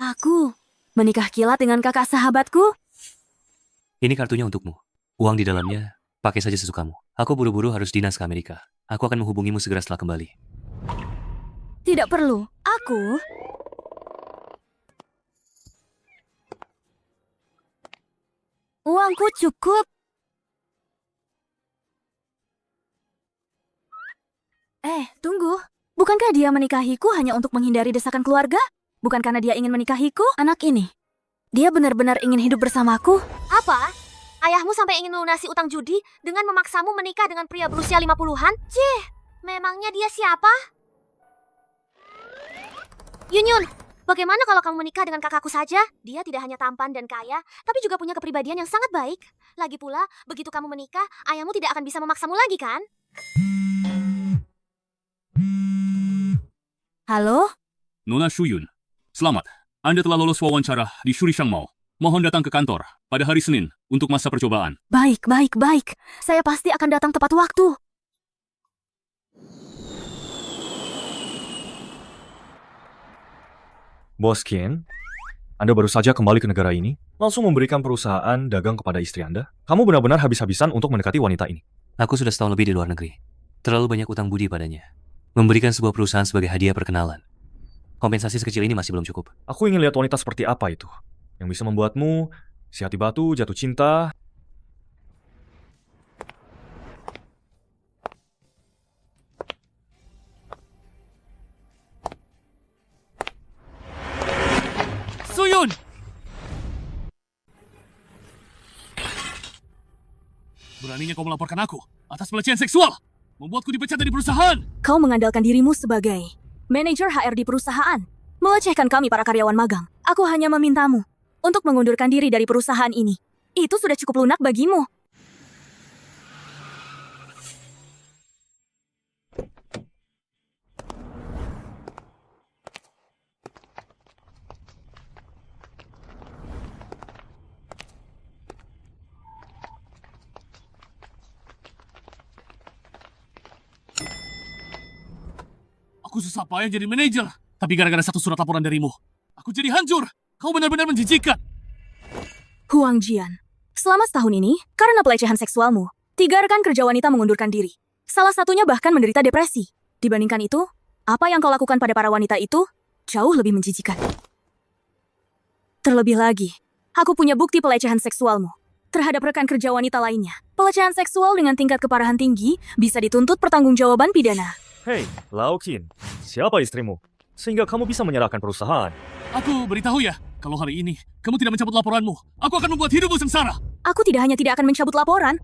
Aku menikah kilat dengan kakak sahabatku? Ini kartunya untukmu. Uang di dalamnya, pakai saja sesukamu. Aku buru-buru harus dinas ke Amerika. Aku akan menghubungimu segera setelah kembali. Tidak perlu. Uangku cukup. Tunggu. Bukankah dia menikahiku hanya untuk menghindari desakan keluarga? Bukan karena dia ingin menikahiku, anak ini. Dia benar-benar ingin hidup bersamaku. Apa? Ayahmu sampai ingin melunasi utang judi dengan memaksamu menikah dengan pria berusia 50-an? Memangnya dia siapa? Yunyun, bagaimana kalau kamu menikah dengan kakakku saja? Dia tidak hanya tampan dan kaya, tapi juga punya kepribadian yang sangat baik. Lagi pula, begitu kamu menikah, ayahmu tidak akan bisa memaksamu lagi, kan? Halo? Nona Shuyun, selamat. Anda telah lolos wawancara di Shurishang Mall. Mohon datang ke kantor pada hari Senin untuk masa percobaan. Baik. Saya pasti akan datang tepat waktu. Bos Qin, Anda baru saja kembali ke negara ini, langsung memberikan perusahaan dagang kepada istri Anda. Kamu benar-benar habis-habisan untuk mendekati wanita ini. Aku sudah setahun lebih di luar negeri. Terlalu banyak utang budi padanya. Memberikan sebuah perusahaan sebagai hadiah perkenalan. Kompensasi sekecil ini masih belum cukup. Aku ingin lihat wanita seperti apa itu, yang bisa membuatmu si hati batu jatuh cinta. Suyun! Beraninya kau melaporkan aku atas pelecehan seksual, membuatku dipecat dari perusahaan. Kau mengandalkan dirimu sebagai manajer HR di perusahaan, melecehkan kami para karyawan magang. Aku hanya memintamu untuk mengundurkan diri dari perusahaan ini. Itu sudah cukup lunak bagimu. Aku susah payah jadi manajer, tapi gara-gara satu surat laporan darimu, aku jadi hancur. Kau benar-benar menjijikan. Huang Jian, selama setahun ini, karena pelecehan seksualmu, 3 rekan kerja wanita mengundurkan diri. Salah satunya bahkan menderita depresi. Dibandingkan itu, apa yang kau lakukan pada para wanita itu jauh lebih menjijikan. Terlebih lagi, aku punya bukti pelecehan seksualmu terhadap rekan kerja wanita lainnya. Pelecehan seksual dengan tingkat keparahan tinggi bisa dituntut pertanggungjawaban pidana. Hei, Lao Qin, siapa istrimu? Sehingga kamu bisa menyerahkan perusahaan. Aku beritahu ya, kalau hari ini kamu tidak mencabut laporanmu, aku akan membuat hidupmu sengsara. Aku tidak hanya tidak akan mencabut laporan,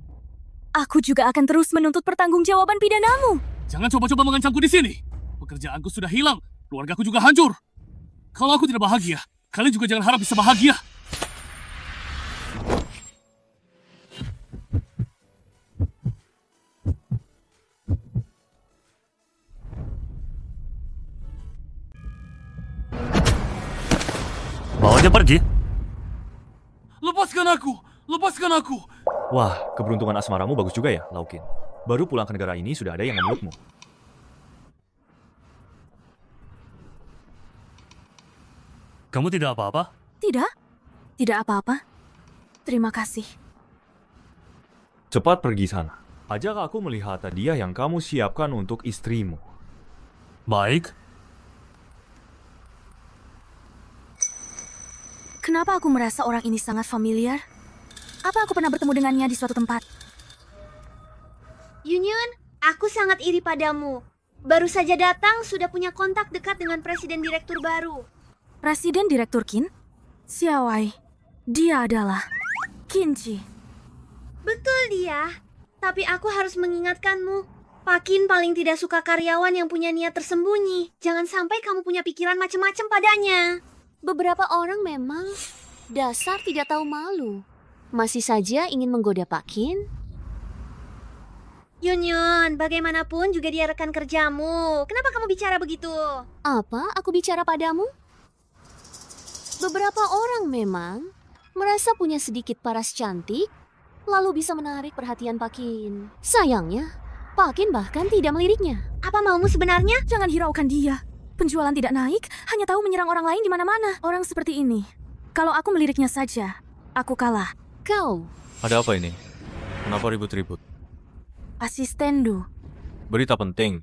aku juga akan terus menuntut pertanggungjawaban pidanamu. Jangan coba-coba mengancamku di sini. Pekerjaanku sudah hilang, keluargaku juga hancur. Kalau aku tidak bahagia, kalian juga jangan harap bisa bahagia. Bawa dia pergi. Lepaskan aku! Lepaskan aku! Wah, keberuntungan asmaramu bagus juga ya, Lao Qin. Baru pulang ke negara ini sudah ada yang memelukmu. Kamu tidak apa-apa? Tidak apa-apa. Terima kasih. Cepat pergi sana. Ajak aku melihat hadiah yang kamu siapkan untuk istrimu. Baik. Kenapa aku merasa orang ini sangat familiar? Apa aku pernah bertemu dengannya di suatu tempat? Yunyun, aku sangat iri padamu. Baru saja datang sudah punya kontak dekat dengan presiden direktur baru. Presiden Direktur Qin? Xiaowai. Dia adalah Qinji. Betul dia. Tapi aku harus mengingatkanmu. Pak Qin paling tidak suka karyawan yang punya niat tersembunyi. Jangan sampai kamu punya pikiran macam-macam padanya. Beberapa orang memang dasar tidak tahu malu. Masih saja ingin menggoda Pak Qin. Yunyun, bagaimanapun juga dia rekan kerjamu. Kenapa kamu bicara begitu? Apa aku bicara padamu? Beberapa orang memang merasa punya sedikit paras cantik, lalu bisa menarik perhatian Pak Qin. Sayangnya, Pak Qin bahkan tidak meliriknya. Apa maumu sebenarnya? Jangan hiraukan dia. Penjualan tidak naik, hanya tahu menyerang orang lain di mana-mana. Orang seperti ini. Kalau aku meliriknya saja, aku kalah. Kau, Ada apa ini? Kenapa ribut-ribut? Asisten Du. Berita penting.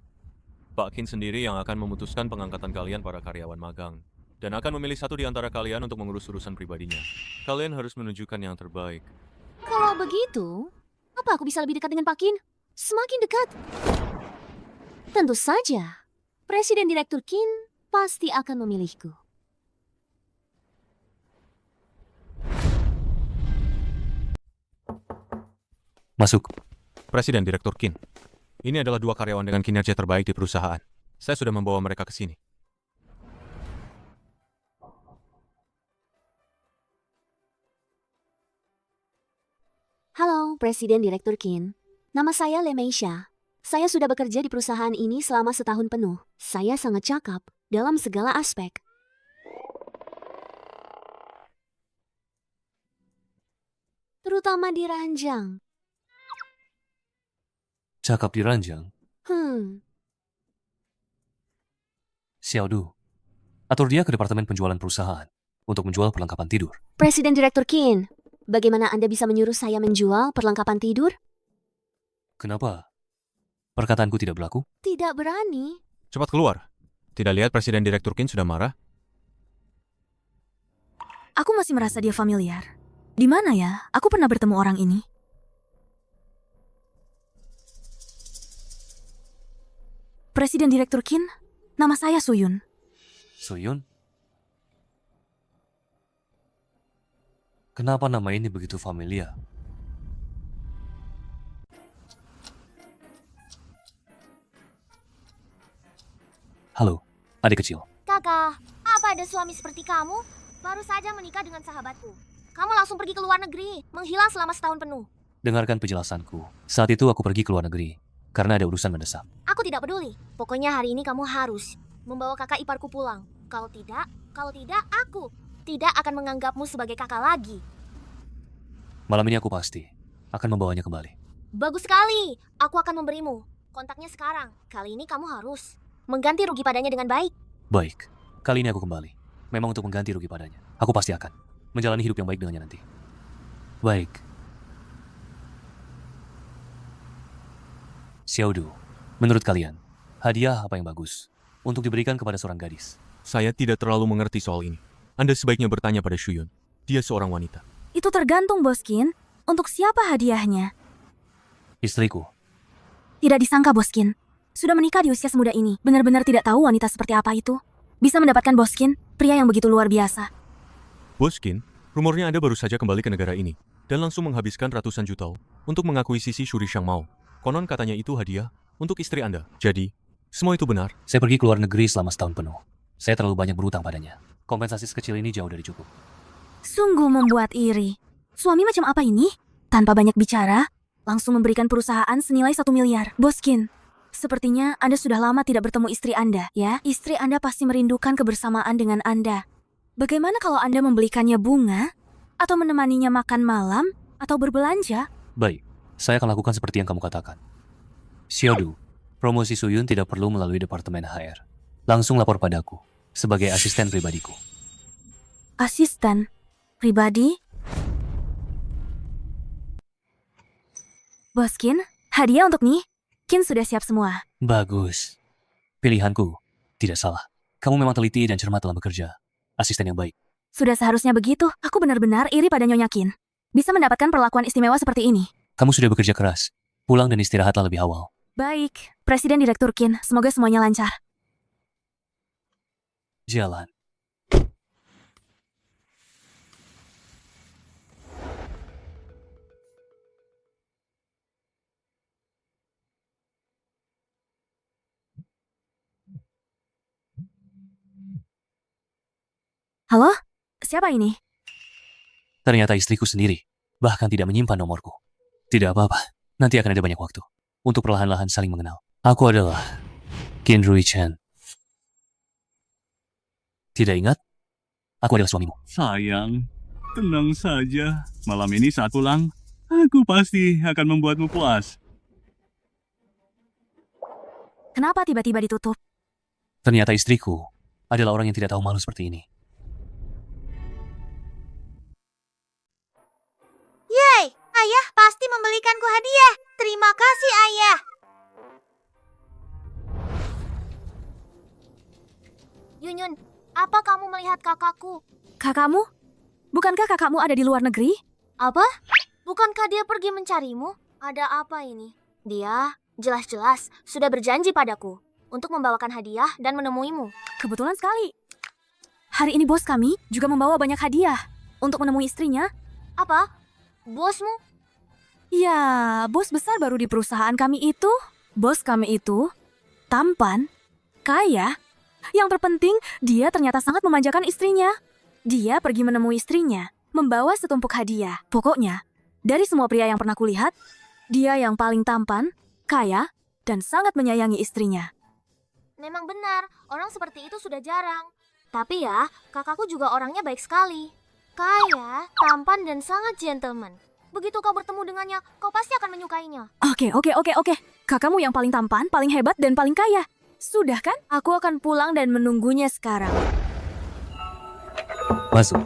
Pak Kin sendiri yang akan memutuskan pengangkatan kalian para karyawan magang. Dan akan memilih satu di antara kalian untuk mengurus urusan pribadinya. Kalian harus menunjukkan yang terbaik. kalau begitu, apa aku bisa lebih dekat dengan Pak Kin? Semakin dekat. Tentu saja, Presiden Direktur Kin pasti akan memilihku. Masuk. Presiden Direktur Kin. Ini adalah 2 karyawan dengan kinerja terbaik di perusahaan. Saya sudah membawa mereka ke sini. Halo, Presiden Direktur Kin. Nama saya Lemeisha. Saya sudah bekerja di perusahaan ini selama setahun penuh. Saya sangat cakap dalam segala aspek. Terutama di ranjang. Cakap di ranjang. Xiao Du. Atur dia ke departemen penjualan perusahaan untuk menjual perlengkapan tidur. Presiden Direktur Kin, bagaimana Anda bisa menyuruh saya menjual perlengkapan tidur? Kenapa? Perkataanku tidak berlaku? Tidak berani. Cepat keluar. Tidak lihat Presiden Direktur Kin sudah marah? Aku masih merasa dia familiar. Di mana ya? Aku pernah bertemu orang ini. Presiden Direktur Kin, nama saya Suyun. Suyun? Kenapa nama ini begitu familiar? Halo, adik kecil. Kakak, apa ada suami seperti kamu? Baru saja menikah dengan sahabatku. Kamu langsung pergi ke luar negeri, menghilang selama setahun penuh. Dengarkan penjelasanku. Saat itu aku pergi ke luar negeri karena ada urusan mendesak. Aku tidak peduli. Pokoknya hari ini kamu harus membawa kakak iparku pulang. Kalau tidak, aku tidak akan menganggapmu sebagai kakak lagi. Malam ini aku pasti akan membawanya kembali. Bagus sekali. Aku akan memberimu kontaknya sekarang. Kali ini kamu harus mengganti rugi padanya dengan baik. Baik, kali ini aku kembali. Memang untuk mengganti rugi padanya. Aku pasti akan menjalani hidup yang baik dengannya nanti. Baik. Xiaodu, menurut kalian, hadiah apa yang bagus untuk diberikan kepada seorang gadis? Saya tidak terlalu mengerti soal ini. Anda sebaiknya bertanya pada Shuyun. Dia seorang wanita. Itu tergantung, Boskin. Untuk siapa hadiahnya? Istriku. Tidak disangka, Boskin. Sudah menikah di usia semuda ini. Benar-benar tidak tahu wanita seperti apa itu. Bisa mendapatkan Boskin, pria yang begitu luar biasa. Boskin, rumornya Anda baru saja kembali ke negara ini dan langsung menghabiskan ratusan juta untuk mengakuisisi Shuri Shangmao. Konon katanya itu hadiah untuk istri Anda. Jadi, semua itu benar? Saya pergi ke luar negeri selama setahun penuh. Saya terlalu banyak berutang padanya. Kompensasi sekecil ini jauh dari cukup. Sungguh membuat iri. Suami macam apa ini? Tanpa banyak bicara, langsung memberikan perusahaan senilai 1 miliar. Boskin, sepertinya Anda sudah lama tidak bertemu istri Anda, ya? Istri Anda pasti merindukan kebersamaan dengan Anda. Bagaimana kalau Anda membelikannya bunga? Atau menemaninya makan malam? Atau berbelanja? Baik, saya akan lakukan seperti yang kamu katakan. Xiaodu, promosi Suyun tidak perlu melalui departemen HR. Langsung lapor padaku sebagai asisten pribadiku. Asisten? Pribadi? Boskin, hadiah untuk nih. Kin sudah siap semua. Bagus. Pilihanku tidak salah. Kamu memang teliti dan cermat dalam bekerja. Asisten yang baik. Sudah seharusnya begitu. Aku benar-benar iri pada Nyonya Kin. Bisa mendapatkan perlakuan istimewa seperti ini. Kamu sudah bekerja keras. Pulang dan istirahatlah lebih awal. Baik, Presiden Direktur Kin. Semoga semuanya lancar. Jalan. Halo? Siapa ini? Ternyata istriku sendiri. Bahkan tidak menyimpan nomorku. Tidak apa-apa. Nanti akan ada banyak waktu. Untuk perlahan-lahan saling mengenal. Aku adalah Qin Rui Chen. Tidak ingat? Aku adalah suamimu. Sayang, tenang saja. Malam ini saat pulang, aku pasti akan membuatmu puas. Kenapa tiba-tiba ditutup? Ternyata istriku adalah orang yang tidak tahu malu seperti ini. Yeay, ayah pasti membelikanku hadiah. Terima kasih, ayah. Yunyun, apa kamu melihat kakakku? Kakakmu? Bukankah kakakmu ada di luar negeri? Apa? Bukankah dia pergi mencarimu? Ada apa ini? Dia jelas-jelas sudah berjanji padaku untuk membawakan hadiah dan menemuimu. Kebetulan sekali. Hari ini bos kami juga membawa banyak hadiah untuk menemui istrinya. Apa? Bosmu? Ya, bos besar baru di perusahaan kami itu. Bos kami itu tampan, kaya. Yang terpenting, dia ternyata sangat memanjakan istrinya. Dia pergi menemui istrinya, membawa setumpuk hadiah. Pokoknya, dari semua pria yang pernah kulihat, dia yang paling tampan, kaya, dan sangat menyayangi istrinya. Memang benar, orang seperti itu sudah jarang. Tapi ya, kakakku juga orangnya baik sekali. Kaya, tampan, dan sangat gentleman. Begitu kau bertemu dengannya, kau pasti akan menyukainya. Oke. Kakakmu yang paling tampan, paling hebat, dan paling kaya. Sudah kan? Aku akan pulang dan menunggunya sekarang. Masuk.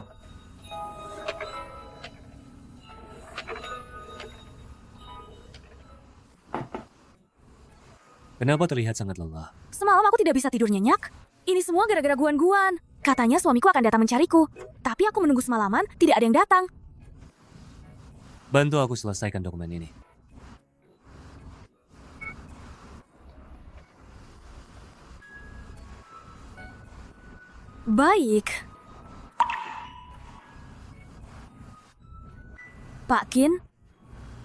Kenapa terlihat sangat lelah? Semalam aku tidak bisa tidur nyenyak. Ini semua gara-gara Guan-Guan. Katanya suamiku akan datang mencariku. Tapi aku menunggu semalaman, tidak ada yang datang. Bantu aku selesaikan dokumen ini. Baik. Pak Qin,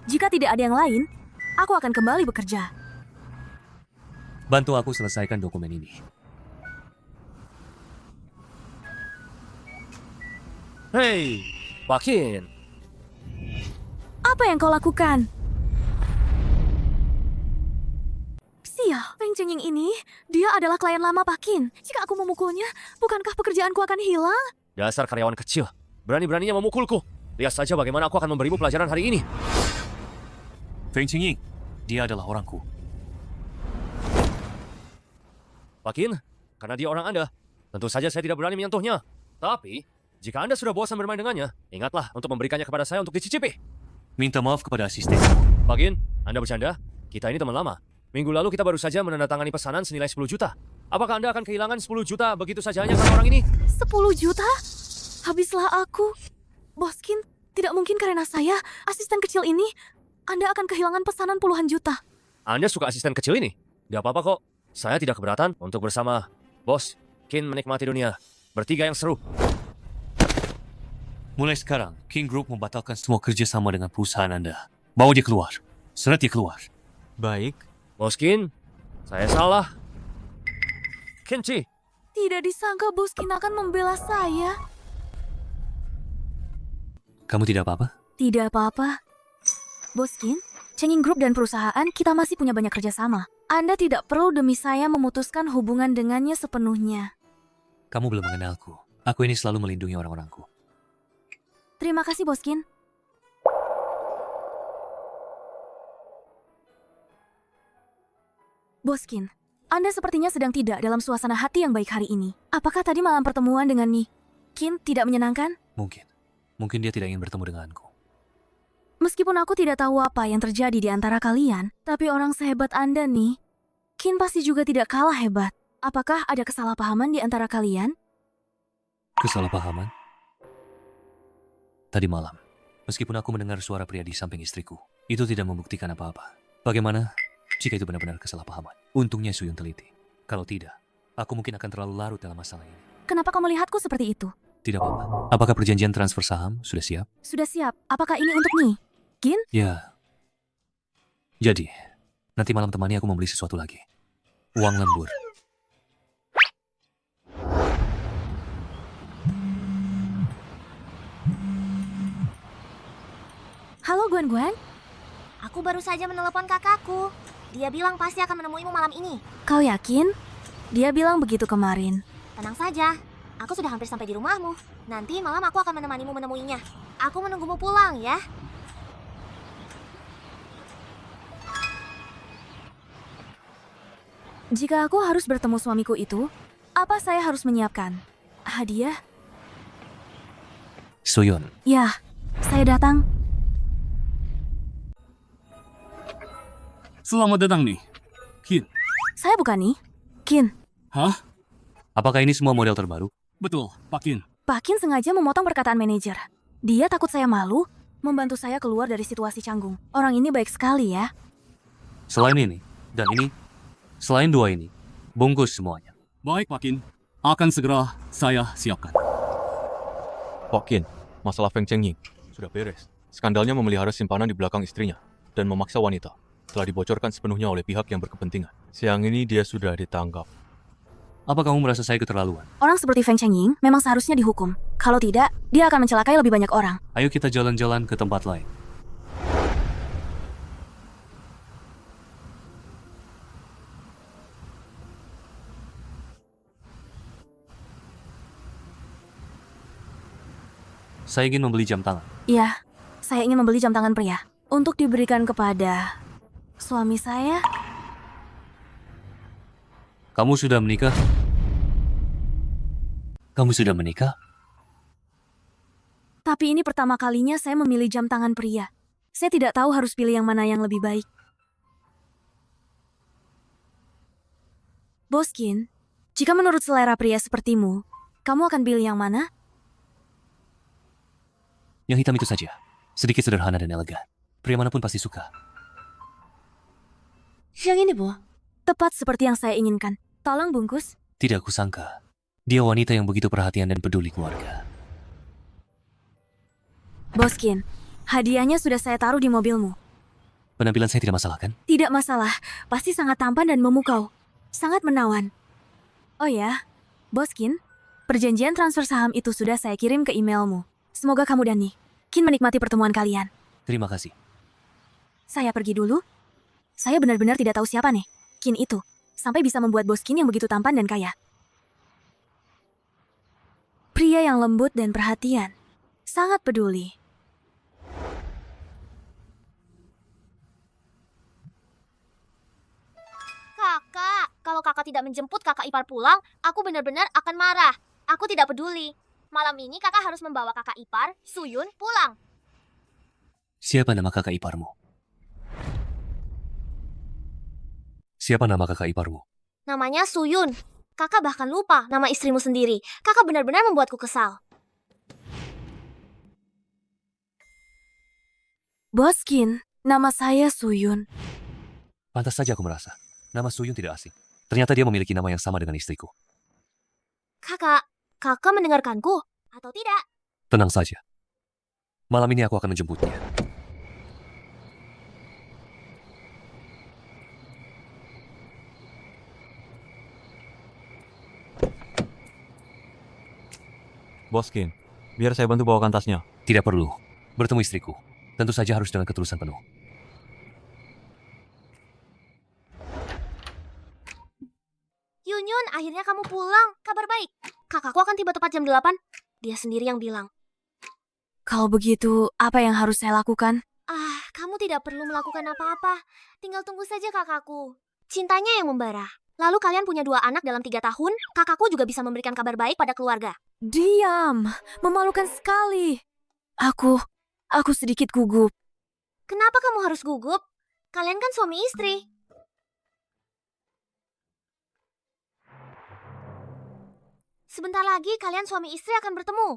jika tidak ada yang lain, aku akan kembali bekerja. Bantu aku selesaikan dokumen ini. Hei, Pak Qin. Apa yang kau lakukan? Sial, Feng Chengying ini, dia adalah klien lama Pak Qin. Jika aku memukulnya, bukankah pekerjaanku akan hilang? Dasar karyawan kecil. Berani-beraninya memukulku. Lihat saja bagaimana aku akan memberimu pelajaran hari ini. Feng Qingying, dia adalah orangku. Pak Qin, karena dia orang Anda, tentu saja saya tidak berani menyentuhnya. Tapi, jika Anda sudah bosan bermain dengannya, ingatlah untuk memberikannya kepada saya untuk dicicipi. Minta maaf kepada asisten. Pak Qin, Anda bercanda? Kita ini teman lama. Minggu lalu kita baru saja menandatangani pesanan senilai 10 juta. Apakah Anda akan kehilangan 10 juta begitu saja hanya karena orang ini? 10 juta? Habislah aku. Bos Qin, tidak mungkin karena saya, asisten kecil ini, Anda akan kehilangan pesanan puluhan juta. Anda suka asisten kecil ini? Tidak apa-apa kok. Saya tidak keberatan untuk bersama Bos Qin menikmati dunia. Bertiga yang seru. Mulai sekarang, King Group membatalkan semua kerjasama dengan perusahaan Anda. Bawa dia keluar. Seret dia keluar. Baik, Bos Qin, saya salah. Kenchi, Tidak disangka Bos Qin akan membela saya. Kamu tidak apa-apa? Tidak apa-apa. Bos Qin, Chengying Group dan perusahaan kita masih punya banyak kerjasama. Anda tidak perlu demi saya memutuskan hubungan dengannya sepenuhnya. Kamu belum mengenalku. Aku ini selalu melindungi orang-orangku. Terima kasih, Bos Qin. Bos Qin, Anda sepertinya sedang tidak dalam suasana hati yang baik hari ini. Apakah tadi malam pertemuan dengan Ni Qin tidak menyenangkan? Mungkin. Mungkin dia tidak ingin bertemu denganku. Meskipun aku tidak tahu apa yang terjadi di antara kalian, tapi orang sehebat Anda nih, Qin pasti juga tidak kalah hebat. Apakah ada kesalahpahaman di antara kalian? Kesalahpahaman? Tadi malam, meskipun aku mendengar suara pria di samping istriku, itu tidak membuktikan apa-apa. Bagaimana jika itu benar-benar kesalahpahaman? Untungnya Suyun teliti. Kalau tidak, aku mungkin akan terlalu larut dalam masalah ini. Kenapa kau melihatku seperti itu? Tidak apa-apa. Apakah perjanjian transfer saham sudah siap? Sudah siap. Apakah ini untuk Ni Qin? Ya. Jadi, nanti malam temani aku membeli sesuatu lagi. Uang lembur. Halo Guan-Guan, Aku baru saja menelepon kakakku. Dia bilang pasti akan menemuimu malam ini. kau yakin? Dia bilang begitu kemarin. Tenang saja, aku sudah hampir sampai di rumahmu. Nanti malam aku akan menemanimu menemuinya. Aku menunggumu pulang ya. Jika aku harus bertemu suamiku itu, Apa saya harus menyiapkan hadiah? Suyun, Ya, saya datang. Selamat datang nih. Kin. Saya bukan nih. Kin, Hah? apakah ini semua model terbaru? Betul, Pak Kin. Pak Kin sengaja memotong perkataan manajer. Dia takut saya malu, membantu saya keluar dari situasi canggung. Orang ini baik sekali ya. Selain ini, dan ini, selain dua ini, bungkus semuanya. Baik, Pak Kin. Akan segera saya siapkan. Pak Kin, masalah Feng Chengying sudah beres. Skandalnya memelihara simpanan di belakang istrinya dan memaksa wanita telah dibocorkan sepenuhnya oleh pihak yang berkepentingan. Siang ini dia sudah ditangkap. Apa kamu merasa saya keterlaluan? Orang seperti Feng Chengying memang seharusnya dihukum. Kalau tidak, dia akan mencelakai lebih banyak orang. Ayo kita jalan-jalan ke tempat lain. Saya ingin membeli jam tangan. Iya, saya ingin membeli jam tangan pria untuk diberikan kepada suami saya. Kamu sudah menikah? Kamu sudah menikah? Tapi ini pertama kalinya saya memilih jam tangan pria. Saya tidak tahu harus pilih yang mana yang lebih baik. Boskin, jika menurut selera pria sepertimu, kamu akan pilih yang mana? Yang hitam itu saja. Sedikit sederhana dan elegan. Pria manapun pasti suka. Yang ini, Bu. Tepat seperti yang saya inginkan. Tolong bungkus. Tidak kusangka. Dia wanita yang begitu perhatian dan peduli keluarga. Boskin, hadiahnya sudah saya taruh di mobilmu. Penampilan saya tidak masalah kan? Tidak masalah, pasti sangat tampan dan memukau. Sangat menawan. Oh ya, Boskin, perjanjian transfer saham itu sudah saya kirim ke emailmu. Semoga kamu dan Kin menikmati pertemuan kalian. Terima kasih. Saya pergi dulu. Saya benar-benar tidak tahu siapa Kin itu. Sampai bisa membuat Boskin yang begitu tampan dan kaya. Pria yang lembut dan perhatian. Sangat peduli. Kakak, kalau kakak tidak menjemput kakak ipar pulang, aku benar-benar akan marah. Aku tidak peduli. Malam ini kakak harus membawa kakak ipar, Suyun, pulang. Siapa nama kakak iparmu? Siapa nama kakak iparmu? Namanya Suyun. Kakak bahkan lupa nama istrimu sendiri. Kakak benar-benar membuatku kesal. Boskin, nama saya Suyun. Pantas saja aku merasa. Nama Suyun tidak asing. Ternyata dia memiliki nama yang sama dengan istriku. Kakak mendengarkanku atau tidak? Tenang saja. Malam ini aku akan menjemputnya. Boskin, biar saya bantu bawakan tasnya. Tidak perlu. Bertemu istriku. Tentu saja harus dengan ketulusan penuh. Yunyun, akhirnya kamu pulang. Kabar baik. Kakakku akan tiba tepat jam 8. Dia sendiri yang bilang. Kalau begitu, apa yang harus saya lakukan? Kamu tidak perlu melakukan apa-apa. Tinggal tunggu saja kakakku. Cintanya yang membara. Lalu kalian punya 2 anak dalam 3 tahun. Kakakku juga bisa memberikan kabar baik pada keluarga. Diam, memalukan sekali. Aku sedikit gugup. Kenapa kamu harus gugup? Kalian kan suami istri. Sebentar lagi kalian suami istri akan bertemu.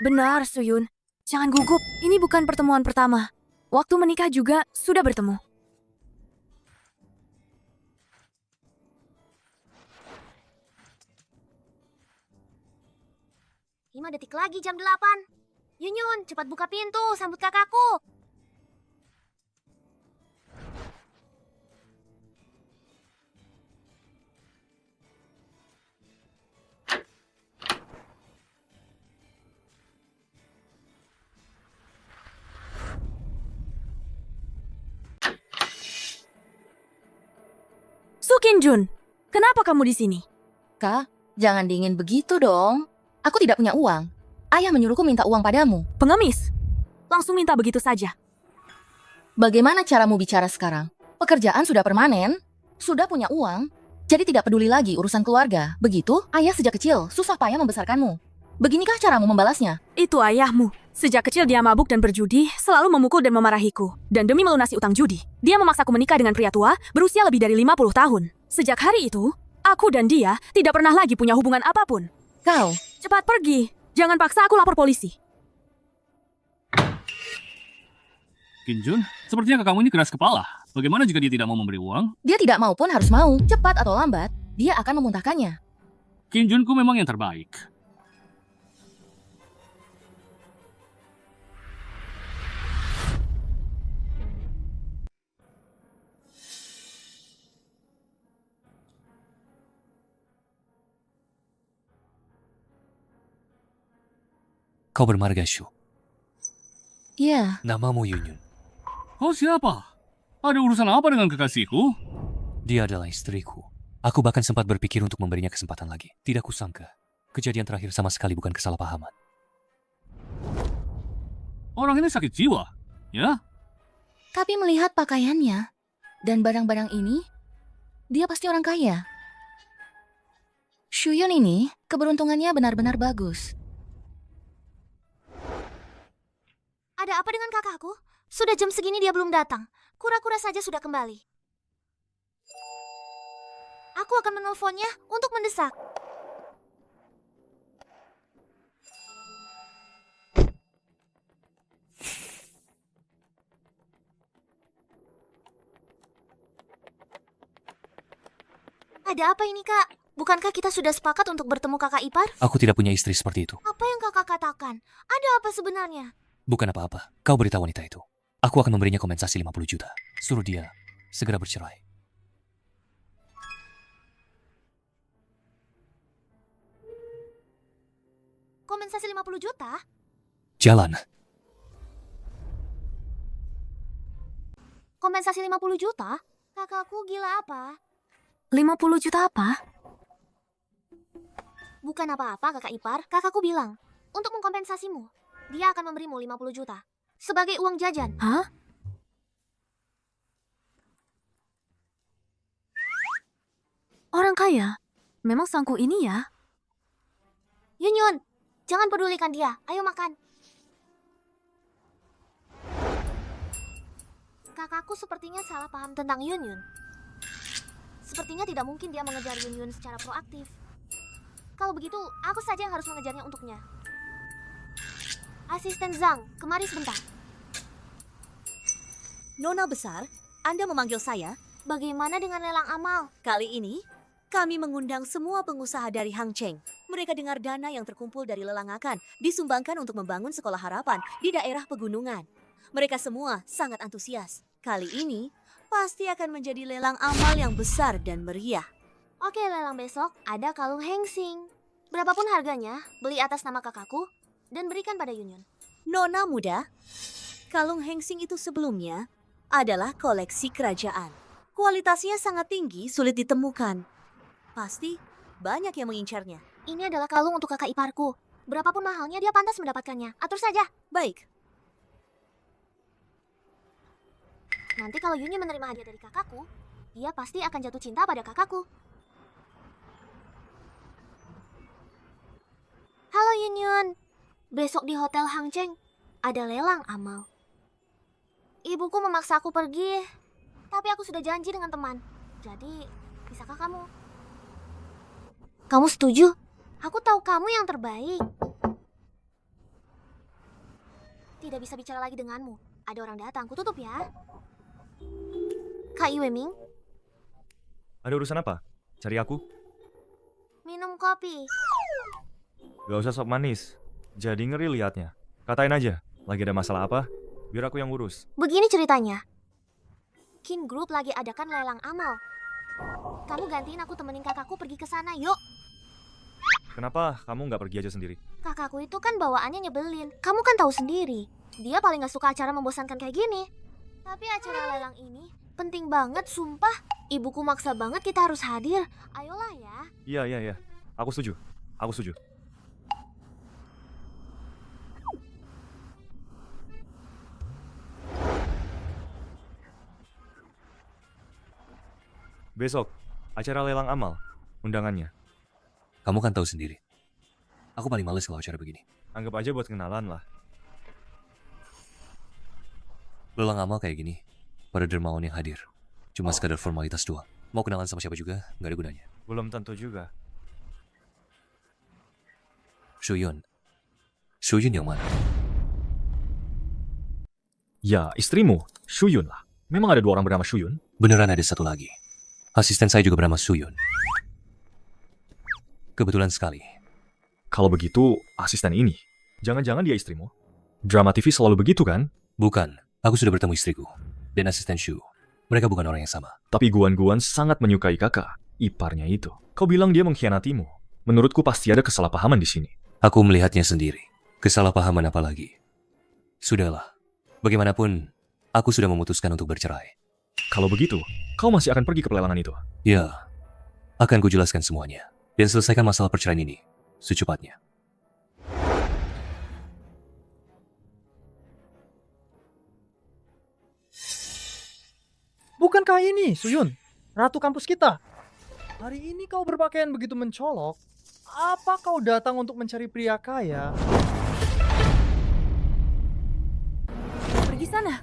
Benar, Suyun. Jangan gugup, ini bukan pertemuan pertama. Waktu menikah juga sudah bertemu. Lima detik lagi jam 8. Yunyun, cepat buka pintu, sambut kakakku. Sukin Jun, kenapa kamu di sini? Kak, jangan dingin begitu dong. Aku tidak punya uang. Ayah menyuruhku minta uang padamu. Pengemis. Langsung minta begitu saja. Bagaimana caramu bicara sekarang? Pekerjaan sudah permanen, sudah punya uang. Jadi tidak peduli lagi urusan keluarga. Begitu, ayah sejak kecil susah payah membesarkanmu. Beginikah caramu membalasnya? Itu ayahmu. Sejak kecil dia mabuk dan berjudi, selalu memukul dan memarahiku. Dan demi melunasi utang judi, dia memaksaku menikah dengan pria tua berusia lebih dari 50 tahun. Sejak hari itu, aku dan dia tidak pernah lagi punya hubungan apapun. Kau, Cepat pergi. Jangan paksa aku lapor polisi. Qin Jun, sepertinya kakakmu ini keras kepala. Bagaimana jika dia tidak mau memberi uang? dia tidak mau pun harus mau. Cepat atau lambat, dia akan memuntahkannya. Qin Junku memang yang terbaik. Kau bermarga, Shu. Iya, Namamu Yunyun. Oh siapa? Ada urusan apa dengan kekasihku? Dia adalah istriku. Aku bahkan sempat berpikir untuk memberinya kesempatan lagi. Tidak kusangka. Kejadian terakhir sama sekali bukan kesalahpahaman. Orang ini sakit jiwa, ya? tapi melihat pakaiannya dan barang-barang ini, dia pasti orang kaya. Shuyun ini, keberuntungannya benar-benar bagus. Ada apa dengan kakakku? Sudah jam segini dia belum datang. Kura-kura saja sudah kembali. Aku akan menelponnya untuk mendesak. Ada apa ini, Kak? Bukankah kita sudah sepakat untuk bertemu kakak ipar? Aku tidak punya istri seperti itu. Apa yang kakak katakan? Ada apa sebenarnya? Bukan apa-apa. Kau beritahu wanita itu. Aku akan memberinya kompensasi 50 juta. Suruh dia segera bercerai. Kompensasi 50 juta? Jalan. Kompensasi 50 juta? Kakakku gila apa? 50 juta apa? Bukan apa-apa kakak ipar, kakakku bilang. Untuk mengkompensasimu, dia akan memberimu 50 juta. Sebagai uang jajan. Hah? Orang kaya? Memang sangku ini ya? Yunyun, jangan pedulikan dia. Ayo makan. Kakakku sepertinya salah paham tentang Yunyun. Sepertinya tidak mungkin dia mengejar Yunyun secara proaktif. Kalau begitu, aku saja yang harus mengejarnya untuknya. Asisten Zhang, kemari sebentar. Nona besar, Anda memanggil saya? Bagaimana dengan lelang amal? Kali ini, kami mengundang semua pengusaha dari Hangcheng. Mereka dengar dana yang terkumpul dari lelangakan disumbangkan untuk membangun sekolah harapan di daerah pegunungan. Mereka semua sangat antusias. Kali ini, pasti akan menjadi lelang amal yang besar dan meriah. Oke, lelang besok ada kalung Hengsing. Berapapun harganya, beli atas nama kakakku dan berikan pada Yunyun. Nona muda, kalung Hengsing itu sebelumnya adalah koleksi kerajaan. Kualitasnya sangat tinggi, sulit ditemukan. Pasti banyak yang mengincarnya. Ini adalah kalung untuk kakak iparku. Berapapun mahalnya, dia pantas mendapatkannya. Atur saja. Baik, Nanti kalau Yunyun menerima hadiah dari kakakku, dia pasti akan jatuh cinta pada kakakku. Halo Yunyun, besok di Hotel Hangcheng ada lelang amal. Ibuku memaksa aku pergi, tapi aku sudah janji dengan teman. Jadi, bisakah kamu? Kamu setuju? Aku tahu kamu yang terbaik. Tidak bisa bicara lagi denganmu. Ada orang datang, ku tutup ya. Kak Iweming, Ada urusan apa? Cari aku? minum kopi. Gak usah sok manis. Jadi ngeri liatnya. Katain aja, lagi ada masalah apa? Biar aku yang urus. Begini ceritanya. Kin Group lagi adakan lelang amal. Kamu gantiin aku temenin kakakku pergi ke sana, yuk. Kenapa kamu nggak pergi aja sendiri? Kakakku itu kan bawaannya nyebelin. Kamu kan tahu sendiri. Dia paling gak suka acara membosankan kayak gini. Tapi acara lelang ini penting banget, sumpah. Ibuku maksa banget kita harus hadir. Ayolah ya. Iya. Aku setuju. Besok, Acara lelang amal, undangannya. Kamu kan tahu sendiri. Aku paling males kalau acara begini. Anggap aja buat kenalan lah. Lelang amal kayak gini, para dermawan yang hadir. Cuma sekadar formalitas doang. Mau kenalan sama siapa juga, nggak ada gunanya. Belum tentu juga. Shuyun. Shuyun yang mana? Ya, istrimu, Shuyun lah. Memang ada 2 orang bernama Shuyun? Beneran ada satu lagi. Asisten saya juga bernama Shuyun. Kebetulan sekali. Kalau begitu, asisten ini. Jangan-jangan dia istrimu? Drama TV selalu begitu kan? Bukan. Aku sudah bertemu istriku. Dan asisten Shu. Mereka bukan orang yang sama. Tapi Guan-Guan sangat menyukai kakak, iparnya itu. Kau bilang dia mengkhianatimu. Menurutku pasti ada kesalahpahaman di sini. Aku melihatnya sendiri. Kesalahpahaman apa lagi? Sudahlah. Bagaimanapun, aku sudah memutuskan untuk bercerai. Kalau begitu, kau masih akan pergi ke pelelangan itu? Ya, akan kujelaskan semuanya. Dan selesaikan masalah perceraian ini secepatnya. Bukankah ini, Suyun, ratu kampus kita? Hari ini kau berpakaian begitu mencolok. Apa kau datang untuk mencari pria kaya? Pergi sana.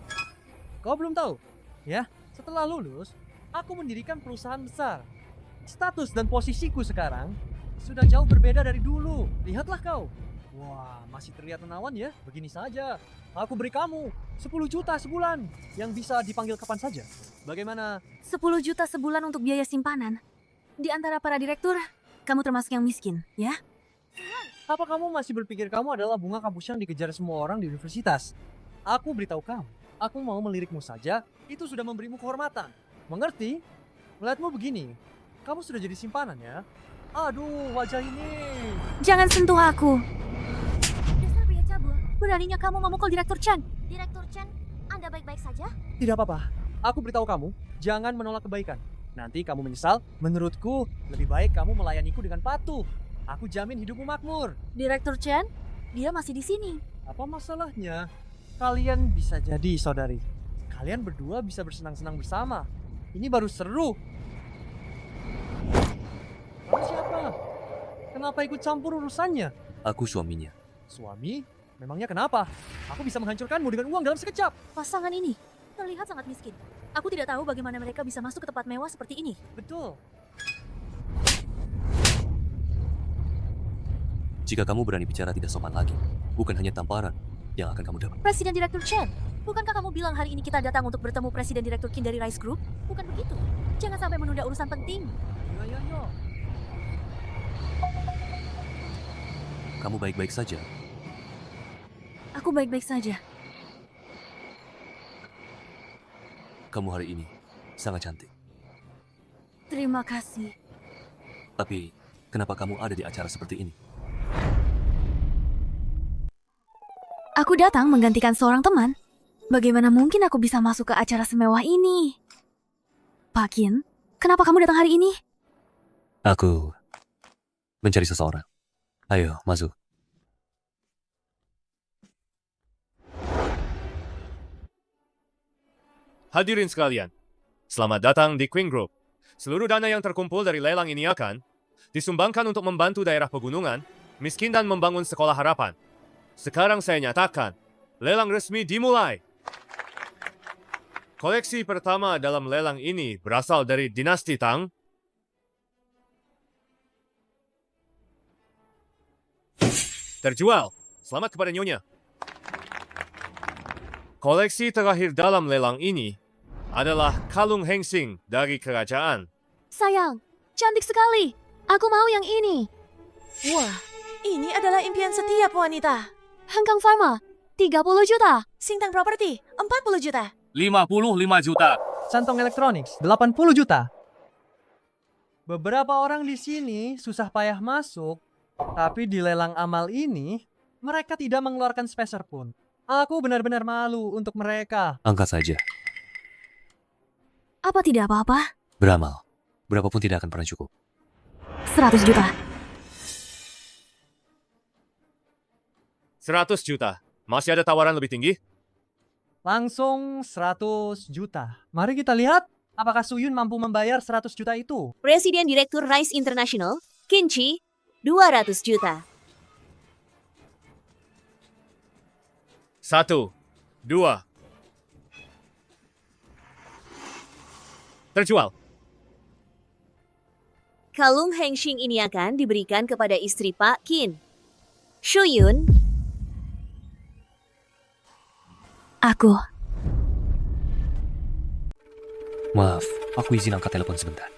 Kau belum tahu? Ya, setelah lulus, aku mendirikan perusahaan besar. Status dan posisiku sekarang sudah jauh berbeda dari dulu. Lihatlah kau. Wah, masih terlihat menawan ya. Begini saja, aku beri kamu 10 juta sebulan yang bisa dipanggil kapan saja. Bagaimana? 10 juta sebulan untuk biaya simpanan. Di antara para direktur, kamu termasuk yang miskin, ya? Apa kamu masih berpikir kamu adalah bunga kampus yang dikejar semua orang di universitas? Aku beritahu kamu, aku mau melirikmu saja, itu sudah memberimu kehormatan. Mengerti? Melihatmu begini, kamu sudah jadi simpanan ya? Aduh, wajah ini. Jangan sentuh aku. Dasar pria cabul. Beraninya kamu memukul Direktur Chen. Direktur Chen, Anda baik-baik saja? Tidak apa-apa. Aku beritahu kamu, jangan menolak kebaikan. Nanti kamu menyesal. Menurutku, lebih baik kamu melayaniku dengan patuh. Aku jamin hidupmu makmur. Direktur Chen, dia masih di sini. Apa masalahnya? Kalian bisa jadi saudari. Kalian berdua bisa bersenang-senang bersama. Ini baru seru. Kamu siapa? Kenapa ikut campur urusannya? Aku suaminya. Suami? Memangnya kenapa? Aku bisa menghancurkanmu dengan uang dalam sekejap. Pasangan ini terlihat sangat miskin. Aku tidak tahu bagaimana mereka bisa masuk ke tempat mewah seperti ini. Betul. Jika kamu berani bicara tidak sopan lagi, bukan hanya tamparan yang akan kamu dapat. Presiden Direktur Chen, bukankah kamu bilang hari ini kita datang untuk bertemu Presiden Direktur Qin dari Rice Group? Bukan begitu. Jangan sampai menunda urusan penting. Ya. Kamu baik-baik saja. Aku baik-baik saja. Kamu hari ini sangat cantik. Terima kasih. Tapi, kenapa kamu ada di acara seperti ini? Aku datang menggantikan seorang teman. Bagaimana mungkin aku bisa masuk ke acara semewah ini? Pak Qin, kenapa kamu datang hari ini? Aku mencari seseorang. Ayo, masuk. Hadirin sekalian, selamat datang di Queen Group. Seluruh dana yang terkumpul dari lelang ini akan disumbangkan untuk membantu daerah pegunungan, miskin dan membangun sekolah harapan. Sekarang saya nyatakan, lelang resmi dimulai. Koleksi pertama dalam lelang ini berasal dari dinasti Tang. Terjual. Selamat kepada Nyonya. Koleksi terakhir dalam lelang ini adalah kalung hengsing dari kerajaan. Sayang, cantik sekali. Aku mau yang ini. Wah, ini adalah impian setiap wanita. Hengkang Pharma, 30 juta. Sintang Property, 40 juta. 55 juta. Santong Electronics, 80 juta. Beberapa orang di sini susah payah masuk, tapi di lelang amal ini, mereka tidak mengeluarkan sepeser pun. Aku benar-benar malu untuk mereka. Angkat saja. Apa tidak apa-apa? Beramal. Berapapun tidak akan pernah cukup. 100 juta. 100 juta. Masih ada tawaran lebih tinggi? Langsung 100 juta. Mari kita lihat. Apakah Suyun mampu membayar 100 juta itu? Presiden Direktur Rice International, Qin Chi, 200 juta. 1, 2. Terjual. Kalung Hengxing ini akan diberikan kepada istri Pak Qin. Shuyun, Aku. Maaf, aku izin angkat telepon sebentar.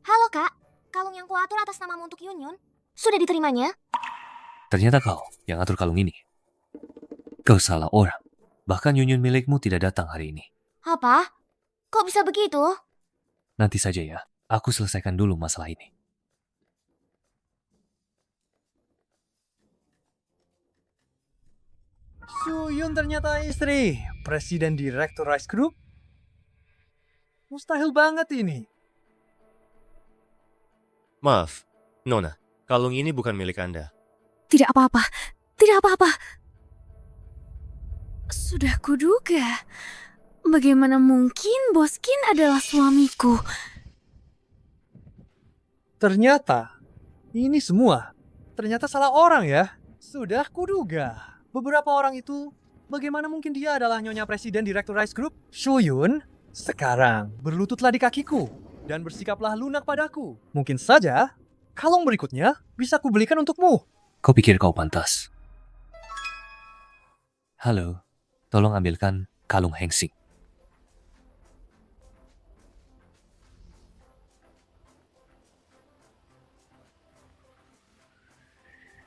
Halo kak, kalung yang kuatur atas namamu untuk Yunyun, sudah diterimanya? Ternyata kau yang atur kalung ini. Kau salah orang. Bahkan Yunyun milikmu tidak datang hari ini. Apa? Kok bisa begitu? Nanti saja ya, aku selesaikan dulu masalah ini. Suyun ternyata istri Presiden Direktur Rice Group. Mustahil banget ini. Maaf, Nona, kalung ini bukan milik Anda. Tidak apa-apa. Tidak apa-apa. Sudah kuduga. Bagaimana mungkin Bos Qin adalah suamiku? Ternyata ini semua ternyata salah orang ya. Sudah kuduga. Beberapa orang itu, bagaimana mungkin dia adalah Nyonya Presiden Direktur Rice Group? Shuyun, sekarang berlututlah di kakiku dan bersikaplah lunak padaku. Mungkin saja, kalung berikutnya bisa kubelikan untukmu. Kau pikir kau pantas? Halo, tolong ambilkan kalung Hengxing.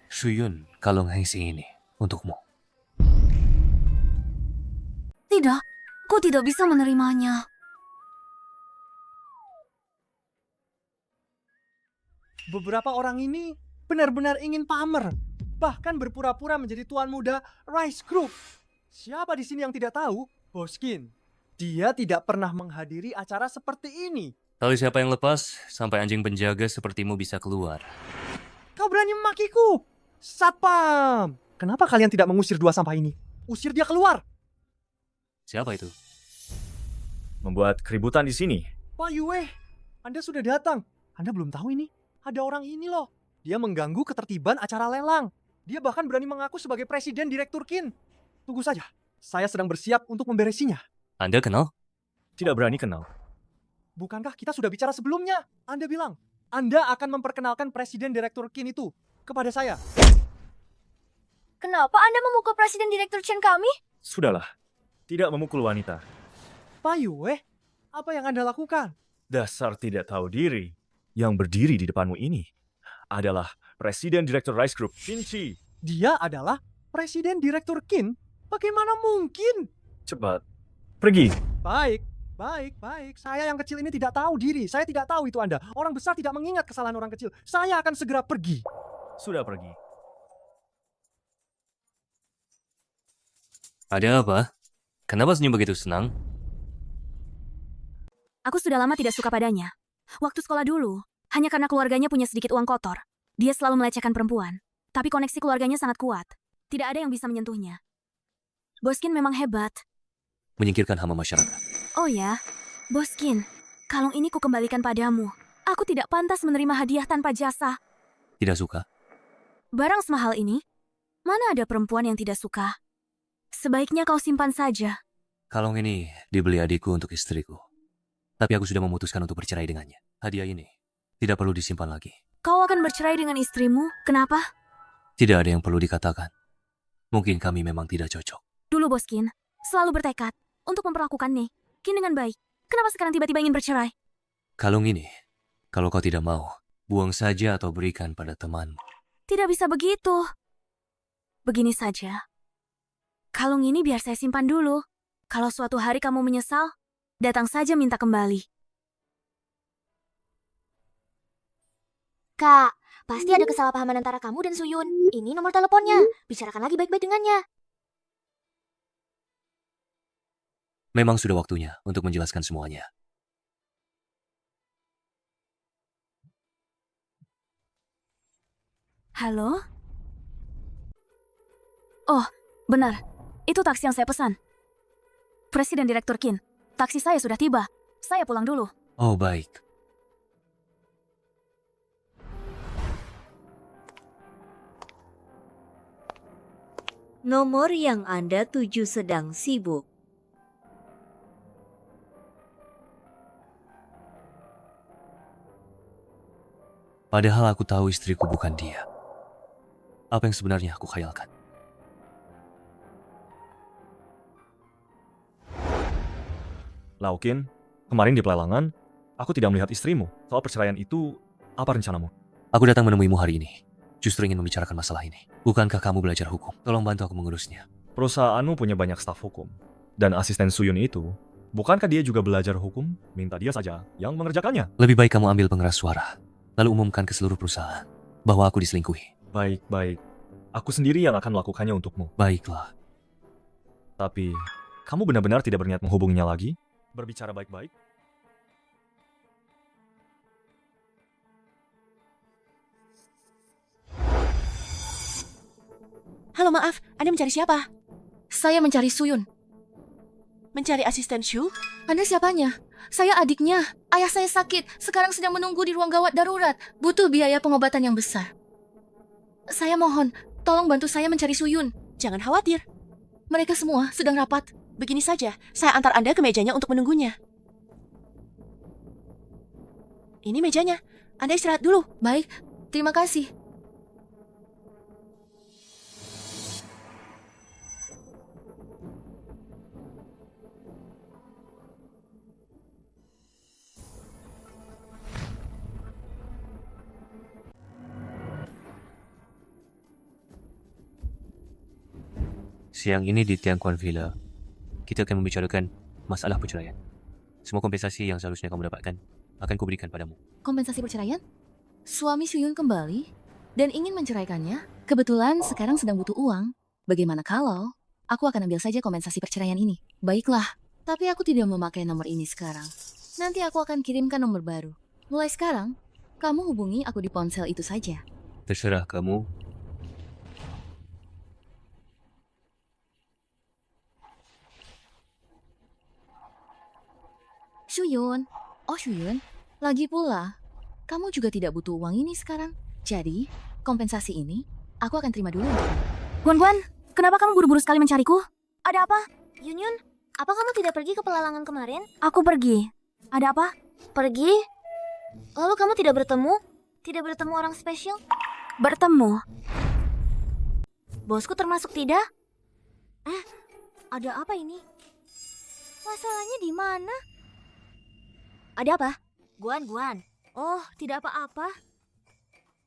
Shuyun, kalung Hengxing ini untukmu. Tidak, kau tidak bisa menerimanya. Beberapa orang ini benar-benar ingin pamer, bahkan berpura-pura menjadi tuan muda Rice Group. Siapa di sini yang tidak tahu? Bos Qin. Dia tidak pernah menghadiri acara seperti ini. Tali siapa yang lepas, sampai anjing penjaga sepertimu bisa keluar. Kau berani memakiku? Satpam! Kenapa kalian tidak mengusir dua sampah ini? Usir dia keluar! Siapa itu? Membuat keributan di sini. Pak Yue, Anda sudah datang. Anda belum tahu ini? Ada orang ini loh. Dia mengganggu ketertiban acara lelang. Dia bahkan berani mengaku sebagai Presiden Direktur Qin. Tunggu saja, saya sedang bersiap untuk memberesinya. Anda kenal? Tidak berani kenal. Bukankah kita sudah bicara sebelumnya? Anda bilang, Anda akan memperkenalkan Presiden Direktur Qin itu kepada saya. Kenapa Anda memukul Presiden Direktur Qin kami? Sudahlah, tidak memukul wanita. Pak Yue, apa yang Anda lakukan? Dasar tidak tahu diri. Yang berdiri di depanmu ini adalah Presiden Direktur Rice Group, Qin Chi. Dia adalah Presiden Direktur Qin? Bagaimana mungkin? Cepat, pergi. Baik. Saya yang kecil ini tidak tahu diri. Saya tidak tahu itu Anda. Orang besar tidak mengingat kesalahan orang kecil. Saya akan segera pergi. Sudah pergi. Ada apa? Kenapa senyum begitu senang? Aku sudah lama tidak suka padanya. Waktu sekolah dulu, hanya karena keluarganya punya sedikit uang kotor. Dia selalu melecehkan perempuan. Tapi koneksi keluarganya sangat kuat. Tidak ada yang bisa menyentuhnya. Bos Qin memang hebat. Menyingkirkan hama masyarakat. Oh ya, Bos Qin, kalung ini kukembalikan padamu. Aku tidak pantas menerima hadiah tanpa jasa. Tidak suka? Barang semahal ini, mana ada perempuan yang tidak suka? Sebaiknya kau simpan saja. Kalung ini dibeli adikku untuk istriku. Tapi aku sudah memutuskan untuk bercerai dengannya. Hadiah ini tidak perlu disimpan lagi. Kau akan bercerai dengan istrimu? Kenapa? Tidak ada yang perlu dikatakan. Mungkin kami memang tidak cocok. Dulu Bos Qin selalu bertekad untuk memperlakukan Qin dengan baik. Kenapa sekarang tiba-tiba ingin bercerai? Kalung ini, kalau kau tidak mau, buang saja atau berikan pada temanmu. Tidak bisa begitu. Begini saja. Kalung ini biar saya simpan dulu. Kalau suatu hari kamu menyesal, datang saja minta kembali. Kak, pasti ada kesalahpahaman antara kamu dan Suyun. Ini nomor teleponnya. Bicarakan lagi baik-baik dengannya. Memang sudah waktunya untuk menjelaskan semuanya. Halo? Oh, benar. Itu taksi yang saya pesan. Presiden Direktur Qin, taksi saya sudah tiba. Saya pulang dulu. Oh, baik. Nomor yang Anda tuju sedang sibuk. Padahal aku tahu istriku bukan dia. Apa yang sebenarnya aku khayalkan? Laukin, kemarin di pelelangan, aku tidak melihat istrimu. Soal perceraian itu, apa rencanamu? Aku datang menemuimu hari ini. Justru ingin membicarakan masalah ini. Bukankah kamu belajar hukum? Tolong bantu aku mengurusnya. Perusahaanmu punya banyak staf hukum. Dan asisten Suyun itu, bukankah dia juga belajar hukum? Minta dia saja yang mengerjakannya. Lebih baik kamu ambil pengeras suara, lalu umumkan ke seluruh perusahaan bahwa aku diselingkuhi. Baik. Aku sendiri yang akan melakukannya untukmu. Baiklah. Tapi, kamu benar-benar tidak berniat menghubunginya lagi? Berbicara baik-baik? Halo, maaf. Anda mencari siapa? Saya mencari Suyun. Mencari asisten Shu? Anda siapanya? Saya adiknya. Ayah saya sakit. Sekarang sedang menunggu di ruang gawat darurat. Butuh biaya pengobatan yang besar. Saya mohon, tolong bantu saya mencari Suyun. Jangan khawatir. Mereka semua sedang rapat. Begini saja, saya antar Anda ke mejanya untuk menunggunya. Ini mejanya. Anda istirahat dulu. Baik, terima kasih. Siang ini di Tianquan Villa, kita akan membicarakan masalah perceraian. Semua kompensasi yang seharusnya kamu dapatkan akan kuberikan padamu. Kompensasi perceraian? Suami Suyun kembali dan ingin menceraikannya. Kebetulan sekarang sedang butuh uang. Bagaimana kalau aku akan ambil saja kompensasi perceraian ini? Baiklah, tapi aku tidak memakai nomor ini sekarang. Nanti aku akan kirimkan nomor baru. Mulai sekarang, kamu hubungi aku di ponsel itu saja. Terserah kamu. Suyun, Suyun, lagi pula, kamu juga tidak butuh uang ini sekarang. Jadi, kompensasi ini aku akan terima dulu. Guan, kenapa kamu buru-buru sekali mencariku? Ada apa? Yunyun, apa kamu tidak pergi ke pelelangan kemarin? Aku pergi. Ada apa? Pergi? Lalu kamu tidak bertemu? Tidak bertemu orang spesial? Bertemu. Bosku termasuk tidak? Ada apa ini? Masalahnya di mana? Ada apa? Guan. Oh, tidak apa-apa.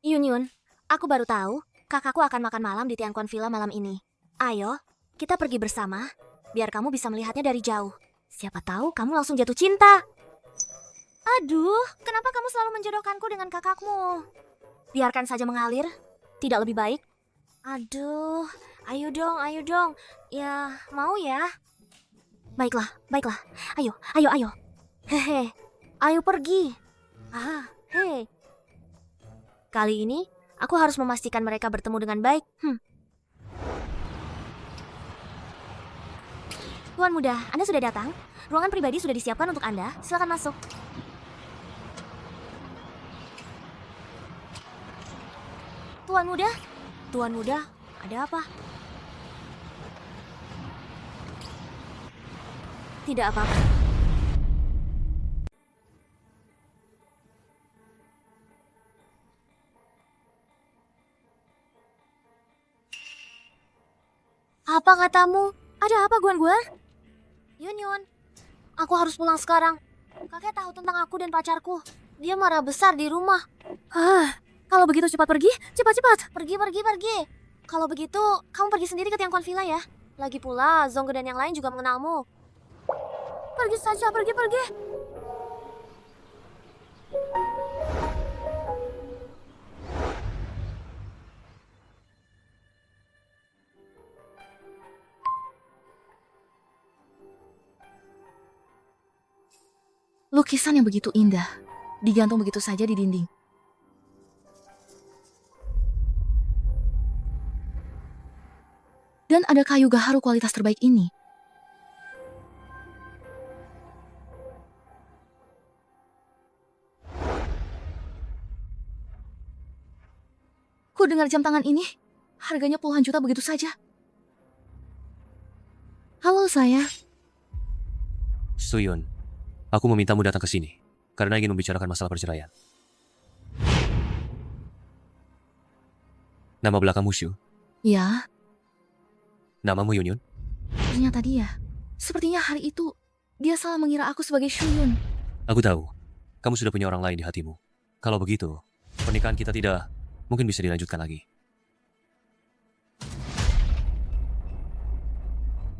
Yunyun, aku baru tahu kakakku akan makan malam di Tianquan Villa malam ini. Ayo, kita pergi bersama, biar kamu bisa melihatnya dari jauh. Siapa tahu kamu langsung jatuh cinta. Aduh, kenapa kamu selalu menjodohkanku dengan kakakmu? Biarkan saja mengalir, tidak lebih baik? Aduh, ayo dong. Ya, mau ya? Baiklah. Ayo. Hehe, ayo pergi. Kali ini, aku harus memastikan mereka bertemu dengan baik. Tuan muda, Anda sudah datang? Ruangan pribadi sudah disiapkan untuk Anda. Silakan masuk. Tuan muda, ada apa? Tidak apa-apa. Apa katamu? Ada apa, Guan? Yunyun, aku harus pulang sekarang. Kakek tahu tentang aku dan pacarku. Dia marah besar di rumah. Kalau begitu cepat pergi, cepat. Pergi. Kalau begitu, kamu pergi sendiri ke Tianquan Villa ya. Lagi pula, Zongge dan yang lain juga mengenalmu. Pergi saja, pergi. Lukisan yang begitu indah, digantung begitu saja di dinding. Dan ada kayu gaharu kualitas terbaik ini. Ku dengar jam tangan ini, harganya puluhan juta begitu saja. Halo saya, Suyun, aku memintamu datang ke sini karena ingin membicarakan masalah perceraian. Nama belakangmu Shu, ya, namamu Yunyun. ternyata dia. Sepertinya hari itu, dia salah mengira aku sebagai Shuyun. Aku tahu, kamu sudah punya orang lain di hatimu. Kalau begitu, pernikahan kita tidak mungkin bisa dilanjutkan lagi.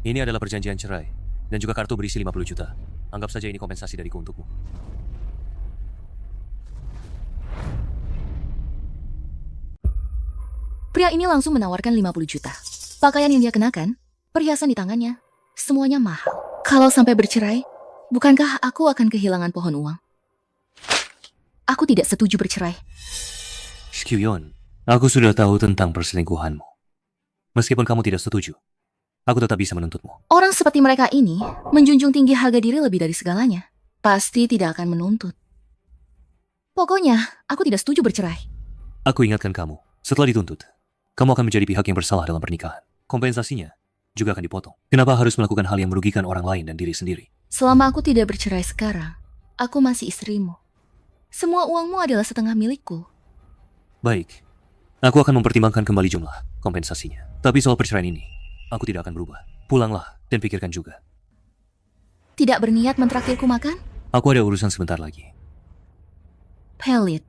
Ini adalah perjanjian cerai, dan juga kartu berisi 50 juta. Anggap saja ini kompensasi dariku untukmu. Pria ini langsung menawarkan 50 juta. Pakaian yang dia kenakan, perhiasan di tangannya, semuanya mahal. Kalau sampai bercerai, bukankah aku akan kehilangan pohon uang? Aku tidak setuju bercerai. Skyun, aku sudah tahu tentang perselingkuhanmu. Meskipun kamu tidak setuju, aku tetap bisa menuntutmu. Orang seperti mereka ini menjunjung tinggi harga diri lebih dari segalanya. Pasti tidak akan menuntut. Pokoknya, aku tidak setuju bercerai. Aku ingatkan kamu, setelah dituntut, kamu akan menjadi pihak yang bersalah dalam pernikahan. Kompensasinya juga akan dipotong. Kenapa harus melakukan hal yang merugikan orang lain dan diri sendiri? Selama aku tidak bercerai sekarang, aku masih istrimu. Semua uangmu adalah setengah milikku. Baik, aku akan mempertimbangkan kembali jumlah kompensasinya. Tapi soal perceraian ini, aku tidak akan berubah. Pulanglah dan pikirkan juga. Tidak berniat mentraktirku makan? Aku ada urusan sebentar lagi. Pelit.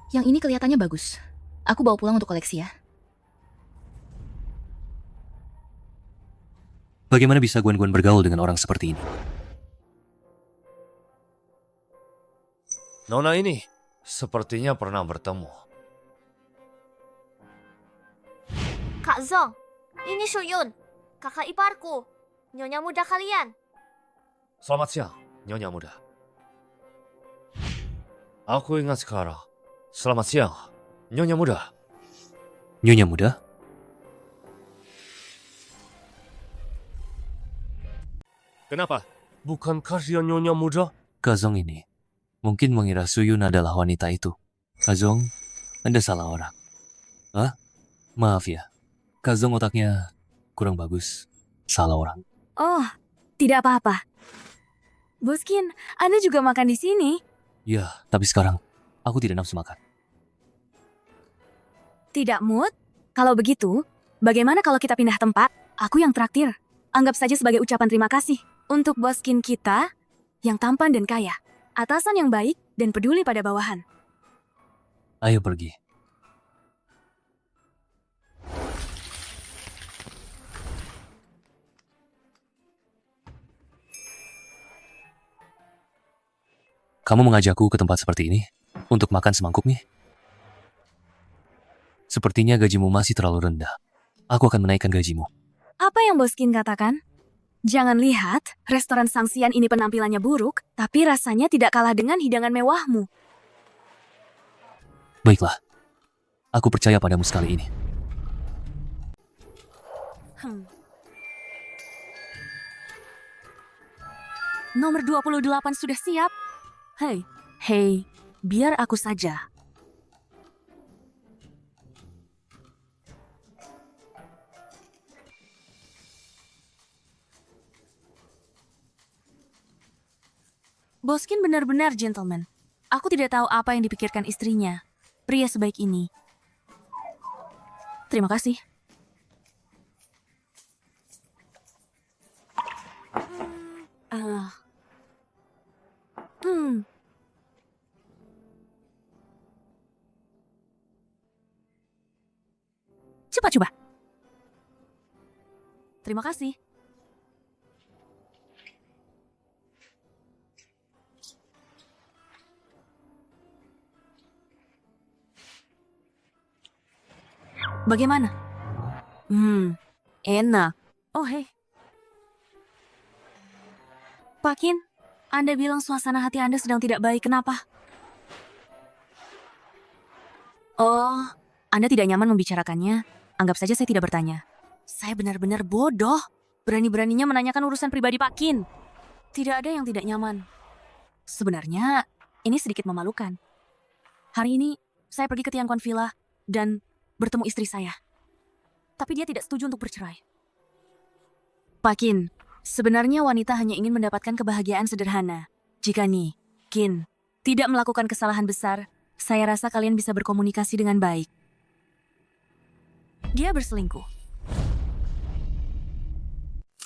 Yang ini kelihatannya bagus. Aku bawa pulang untuk koleksi ya. Bagaimana bisa Gwen-Gwen bergaul dengan orang seperti ini? Nona ini sepertinya pernah bertemu. Kak Zong, ini Shuyun, kakak iparku, nyonya muda kalian. Selamat siang, Nyonya Muda. Aku ingat sekarang. Selamat siang, Nyonya Muda. Nyonya muda? Kenapa? Bukankah dia Nyonya Muda? Kazong ini mungkin mengira Suyun adalah wanita itu. Kazong, Anda salah orang. Hah? Maaf ya, Kazong otaknya kurang bagus. Salah orang. Oh, tidak apa-apa. Boskin, Anda juga makan di sini? Ya, tapi sekarang aku tidak nafsu makan. Tidak mood? Kalau begitu, bagaimana kalau kita pindah tempat? Aku yang traktir. Anggap saja sebagai ucapan terima kasih untuk boskin kita yang tampan dan kaya, atasan yang baik dan peduli pada bawahan. Ayo pergi. Kamu mengajakku ke tempat seperti ini untuk makan semangkuk mie? Sepertinya gajimu masih terlalu rendah. Aku akan menaikkan gajimu. Apa yang boskin katakan? Jangan lihat, restoran Sangsian ini penampilannya buruk, tapi rasanya tidak kalah dengan hidangan mewahmu. Baiklah, aku percaya padamu sekali ini. Nomor 28 sudah siap. Hei, biar aku saja. Boskin benar-benar gentleman. Aku tidak tahu apa yang dipikirkan istrinya. Pria sebaik ini. Terima kasih. Cepat coba. Terima kasih. Bagaimana? Enak. Oh, hei. Pak Kin, Anda bilang suasana hati Anda sedang tidak baik. Kenapa? Oh, Anda tidak nyaman membicarakannya. Anggap saja saya tidak bertanya. Saya benar-benar bodoh. Berani-beraninya menanyakan urusan pribadi Pak Kin. Tidak ada yang tidak nyaman. Sebenarnya, Ini sedikit memalukan. Hari ini, saya pergi ke Tianquan Villa dan bertemu istri saya. Tapi dia tidak setuju untuk bercerai. Pak Qin, sebenarnya wanita hanya ingin mendapatkan kebahagiaan sederhana. Jika nih, Qin, tidak melakukan kesalahan besar, saya rasa kalian bisa berkomunikasi dengan baik. Dia berselingkuh.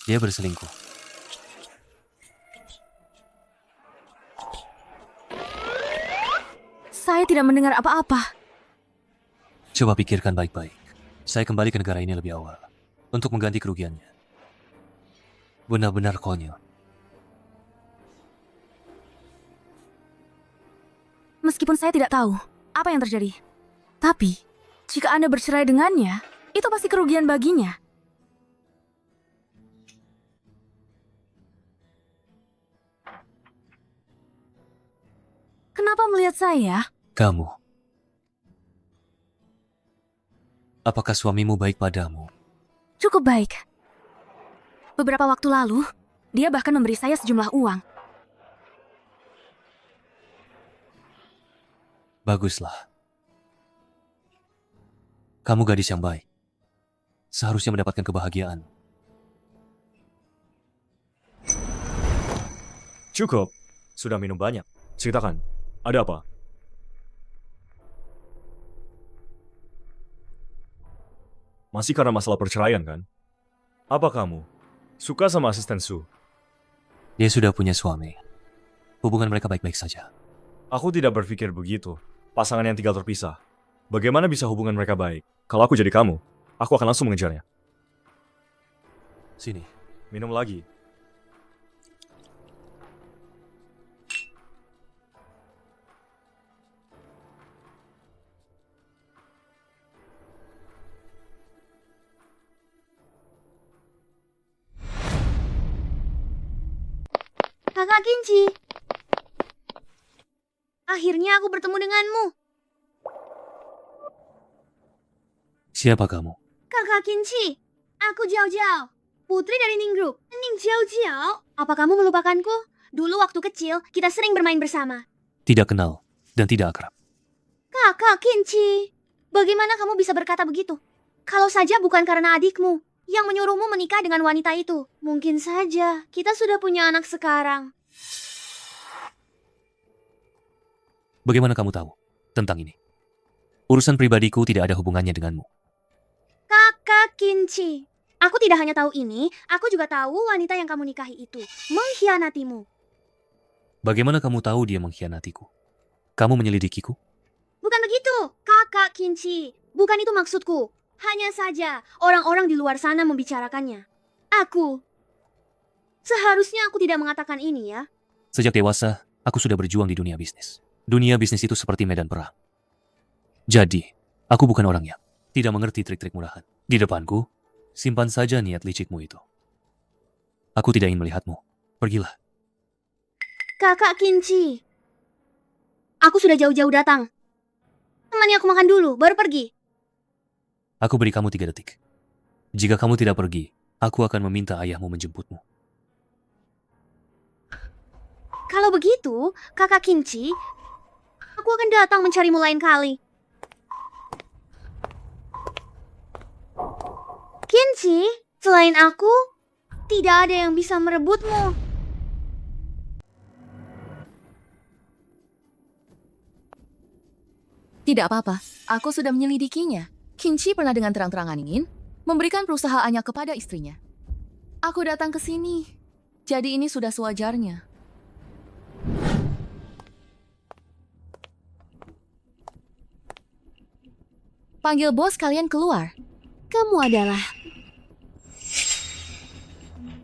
Dia berselingkuh. Saya tidak mendengar apa-apa. Coba pikirkan baik-baik. Saya kembali ke negara ini lebih awal untuk mengganti kerugiannya. Benar-benar konyol. Meskipun saya tidak tahu apa yang terjadi. Tapi, jika Anda bercerai dengannya, itu pasti kerugian baginya. Kenapa melihat saya? Kamu. Apakah suamimu baik padamu? Cukup baik. Beberapa waktu lalu, dia bahkan memberi saya sejumlah uang. Baguslah. Kamu gadis yang baik. Seharusnya mendapatkan kebahagiaan. Cukup. Sudah minum banyak. Ceritakan. Ada apa? Masih karena masalah perceraian, kan? Apa kamu suka sama asisten Su? Dia sudah punya suami. Hubungan mereka baik-baik saja. Aku tidak berpikir begitu. Pasangan yang tinggal terpisah. Bagaimana bisa hubungan mereka baik? Kalau aku jadi kamu, aku akan langsung mengejarnya. Sini. Minum lagi. Kakak Kinci. Akhirnya aku bertemu denganmu. Siapa kamu? Kakak Kinci. Aku Jiao Jiao. Putri dari Ning Group. Ning Jiao Jiao. Apa kamu melupakanku? Dulu waktu kecil, kita sering bermain bersama. Tidak kenal dan tidak akrab. Kakak Kinci. Bagaimana kamu bisa berkata begitu? Kalau saja bukan karena adikmu yang menyuruhmu menikah dengan wanita itu. Mungkin saja kita sudah punya anak sekarang. Bagaimana kamu tahu tentang ini? Urusan pribadiku tidak ada hubungannya denganmu. Kakak Kinci. Aku tidak hanya tahu ini, aku juga tahu wanita yang kamu nikahi itu mengkhianatimu. Bagaimana kamu tahu dia mengkhianatiku? Kamu menyelidikiku? Bukan begitu, Kakak Kinci. Bukan itu maksudku. Hanya saja orang-orang di luar sana membicarakannya. Seharusnya aku tidak mengatakan ini ya. Sejak dewasa, aku sudah berjuang di dunia bisnis. Dunia bisnis itu seperti medan perang. Jadi, aku bukan orang yang tidak mengerti trik-trik murahan. Di depanku, simpan saja niat licikmu itu. Aku tidak ingin melihatmu. Pergilah. Kakak Kinci. Aku sudah jauh-jauh datang. Temani aku makan dulu, baru pergi. Aku beri kamu 3 detik. Jika kamu tidak pergi, aku akan meminta ayahmu menjemputmu. Kalau begitu, Kakak Kinci, aku akan datang mencarimu lain kali. Kinci, selain aku, tidak ada yang bisa merebutmu. Tidak apa-apa, aku sudah menyelidikinya. Kinci pernah dengan terang-terangan ingin memberikan perusahaannya kepada istrinya. Aku datang ke sini, jadi ini sudah sewajarnya. Panggil bos kalian keluar. Kamu adalah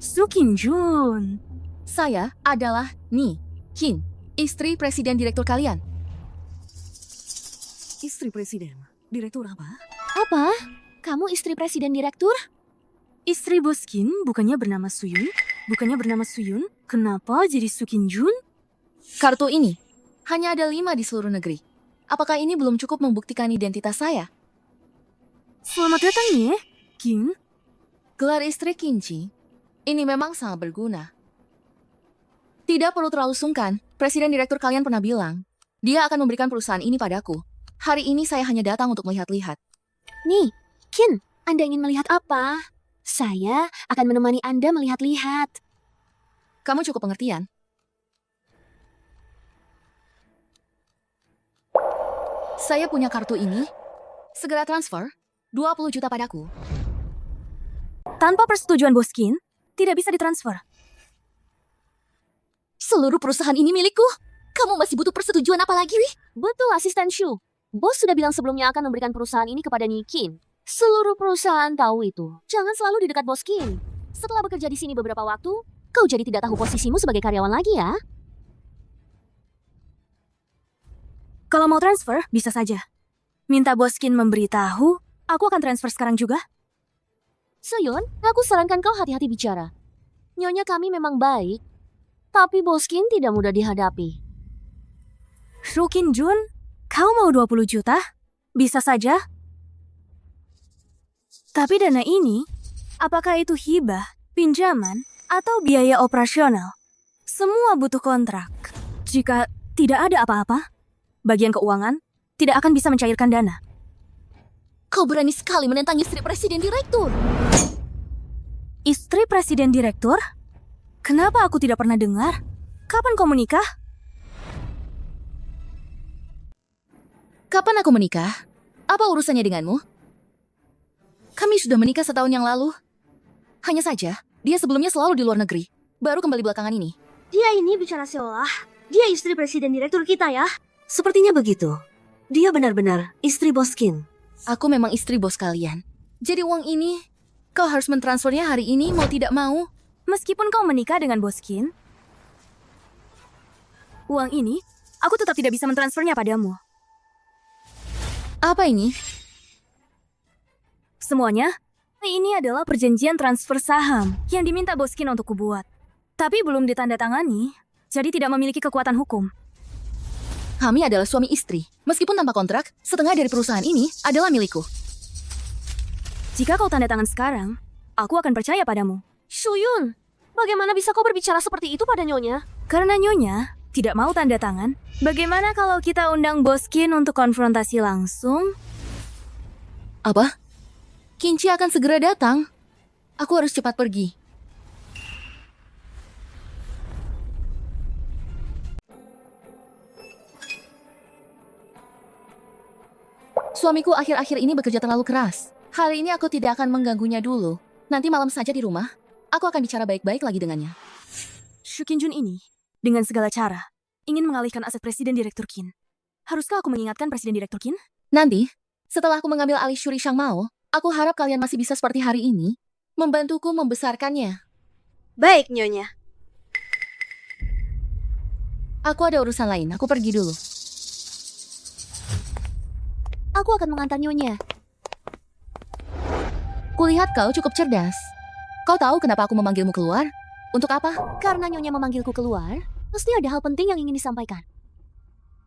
Su Qinjun. Saya adalah Ni Qin, istri presiden direktur kalian. Istri presiden. Direktur apa? apa? Kamu istri presiden direktur? Istri Bos Qin bukannya bernama Suyun? Bukannya bernama Suyun? Kenapa jadi Su Qinjun? Kartu ini hanya ada 5 di seluruh negeri. Apakah ini belum cukup membuktikan identitas saya? Selamat datang ya, Qin. Gelar istri Kinci ini memang sangat berguna. Tidak perlu terlalu sungkan. Presiden direktur kalian pernah bilang, dia akan memberikan perusahaan ini padaku. Hari ini saya hanya datang untuk melihat-lihat. Nih, Kin, Anda ingin melihat apa? Saya akan menemani Anda melihat-lihat. Kamu cukup pengertian. Saya punya kartu ini. Segera transfer 20 juta padaku. Tanpa persetujuan Bos Qin, tidak bisa ditransfer. Seluruh perusahaan ini milikku. Kamu masih butuh persetujuan apa lagi? Betul, Asisten Shu. Bos sudah bilang sebelumnya akan memberikan perusahaan ini kepada Nyi Qin. Seluruh perusahaan tahu itu. Jangan selalu di dekat Bos Qin. Setelah bekerja di sini beberapa waktu, kau jadi tidak tahu posisimu sebagai karyawan lagi ya. Kalau mau transfer, bisa saja. Minta Bos Qin memberitahu, aku akan transfer sekarang juga. Suyun, aku sarankan kau hati-hati bicara. Nyonya kami memang baik, tapi Bos Qin tidak mudah dihadapi. Shu Qin Jun, kau mau 20 juta? Bisa saja. Tapi dana ini, apakah itu hibah, pinjaman, atau biaya operasional? Semua butuh kontrak. Jika tidak ada apa-apa, bagian keuangan tidak akan bisa mencairkan dana. Kau berani sekali menentang istri presiden direktur. Istri presiden direktur? Kenapa aku tidak pernah dengar? Kapan kau menikah? Kapan aku menikah? Apa urusannya denganmu? Kami sudah menikah setahun yang lalu. Hanya saja, dia sebelumnya selalu di luar negeri. Baru kembali belakangan ini. Dia ini bicara seolah dia istri presiden direktur kita ya. Sepertinya begitu. Dia benar-benar istri Bos Qin. Aku memang istri bos kalian. Jadi uang ini, kau harus mentransfernya hari ini mau tidak mau. Meskipun kau menikah dengan Bos Qin, uang ini, aku tetap tidak bisa mentransfernya padamu. Apa ini? Semuanya, ini adalah perjanjian transfer saham yang diminta Bos Qin untuk kubuat. Tapi belum ditandatangani, jadi tidak memiliki kekuatan hukum. Kami adalah suami istri. Meskipun tanpa kontrak, setengah dari perusahaan ini adalah milikku. Jika kau tanda tangan sekarang, aku akan percaya padamu. Suyun, bagaimana bisa kau berbicara seperti itu pada Nyonya? Karena Nyonya tidak mau tanda tangan, bagaimana kalau kita undang Bos Qin untuk konfrontasi langsung? Apa? Kinci akan segera datang. Aku harus cepat pergi. Suamiku akhir-akhir ini bekerja terlalu keras. Hari ini aku tidak akan mengganggunya dulu. Nanti malam saja di rumah, aku akan bicara baik-baik lagi dengannya. Shu Qin Jun ini, dengan segala cara, ingin mengalihkan aset Presiden Direktur Qin. Haruskah aku mengingatkan Presiden Direktur Qin? Nanti, setelah aku mengambil alih Shuri Shang Mao, aku harap kalian masih bisa seperti hari ini, membantuku membesarkannya. Baik, Nyonya. Aku ada urusan lain, aku pergi dulu. Aku akan mengantar Nyonya. Kulihat kau cukup cerdas. Kau tahu kenapa aku memanggilmu keluar? Untuk apa? Karena Nyonya memanggilku keluar, pasti ada hal penting yang ingin disampaikan.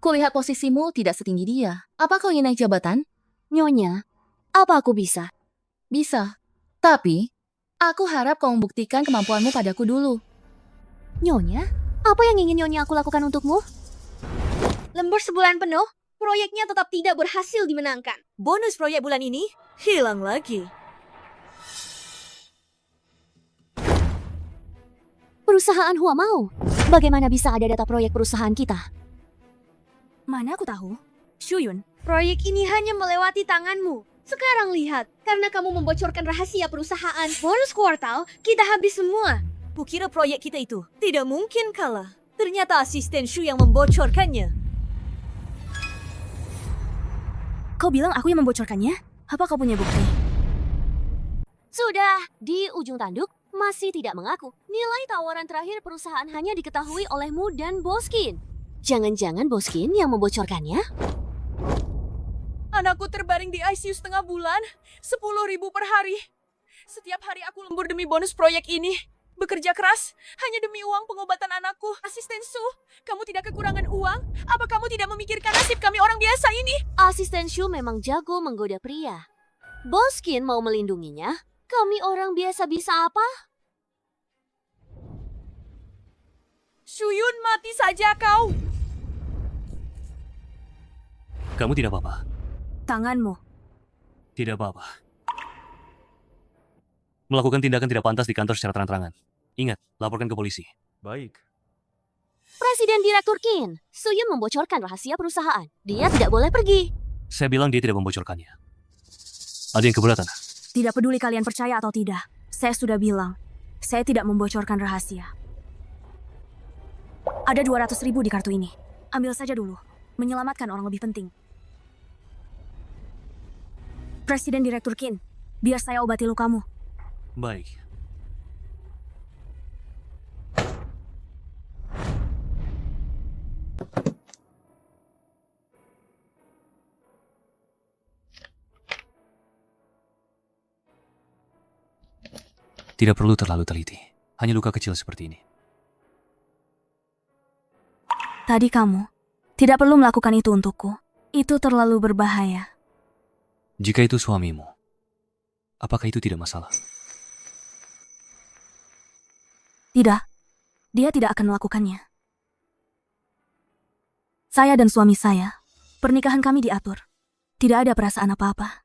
Kulihat posisimu tidak setinggi dia. Apa kau ingin naik jabatan? Nyonya, apa aku bisa? Bisa. Tapi, aku harap kau membuktikan kemampuanmu padaku dulu. Nyonya, apa yang ingin Nyonya aku lakukan untukmu? Lembur sebulan penuh, proyeknya tetap tidak berhasil dimenangkan. Bonus proyek bulan ini hilang lagi. Perusahaan Hua Mau. Bagaimana bisa ada data proyek perusahaan kita? Mana aku tahu? Shuyun, Proyek ini hanya melewati tanganmu. Sekarang lihat, karena kamu membocorkan rahasia perusahaan, bonus kuartal kita habis semua. Kukira proyek kita itu tidak mungkin kalah. Ternyata asisten Shu yang membocorkannya. kau bilang aku yang membocorkannya? Apa kau punya bukti? Sudah, di ujung tanduk masih tidak mengaku. Nilai tawaran terakhir perusahaan hanya diketahui olehmu dan Bos Qin. Jangan-jangan Bos Qin yang membocorkannya? Anakku terbaring di ICU setengah bulan, 10.000 per hari. Setiap hari aku lembur demi bonus proyek ini. Bekerja keras hanya demi uang pengobatan anakku. Asisten Su, kamu tidak kekurangan uang? Apa kamu tidak memikirkan nasib kami orang biasa ini? Asisten Shu memang jago menggoda pria. Bos Qin mau melindunginya. Kami orang biasa bisa apa? Suyun, mati saja kau. Kamu tidak apa-apa. Tanganmu. Tidak apa-apa. Melakukan tindakan tidak pantas di kantor secara terang-terangan. Ingat, laporkan ke polisi. Baik. Presiden Direktur Qin, Suyun membocorkan rahasia perusahaan. Dia tidak boleh pergi. Saya bilang dia tidak membocorkannya. Ada yang keberatan? Tidak peduli kalian percaya atau tidak. Saya sudah bilang, saya tidak membocorkan rahasia. Ada 200.000 di kartu ini. Ambil saja dulu. Menyelamatkan orang lebih penting. Presiden Direktur Qin, biar saya obati lukamu. Baik. Tidak perlu terlalu teliti. Hanya luka kecil seperti ini. Tadi kamu tidak perlu melakukan itu untukku. Itu terlalu berbahaya. Jika itu suamimu, apakah itu tidak masalah? Tidak, dia tidak akan melakukannya. Saya dan suami saya, pernikahan kami diatur. Tidak ada perasaan apa-apa.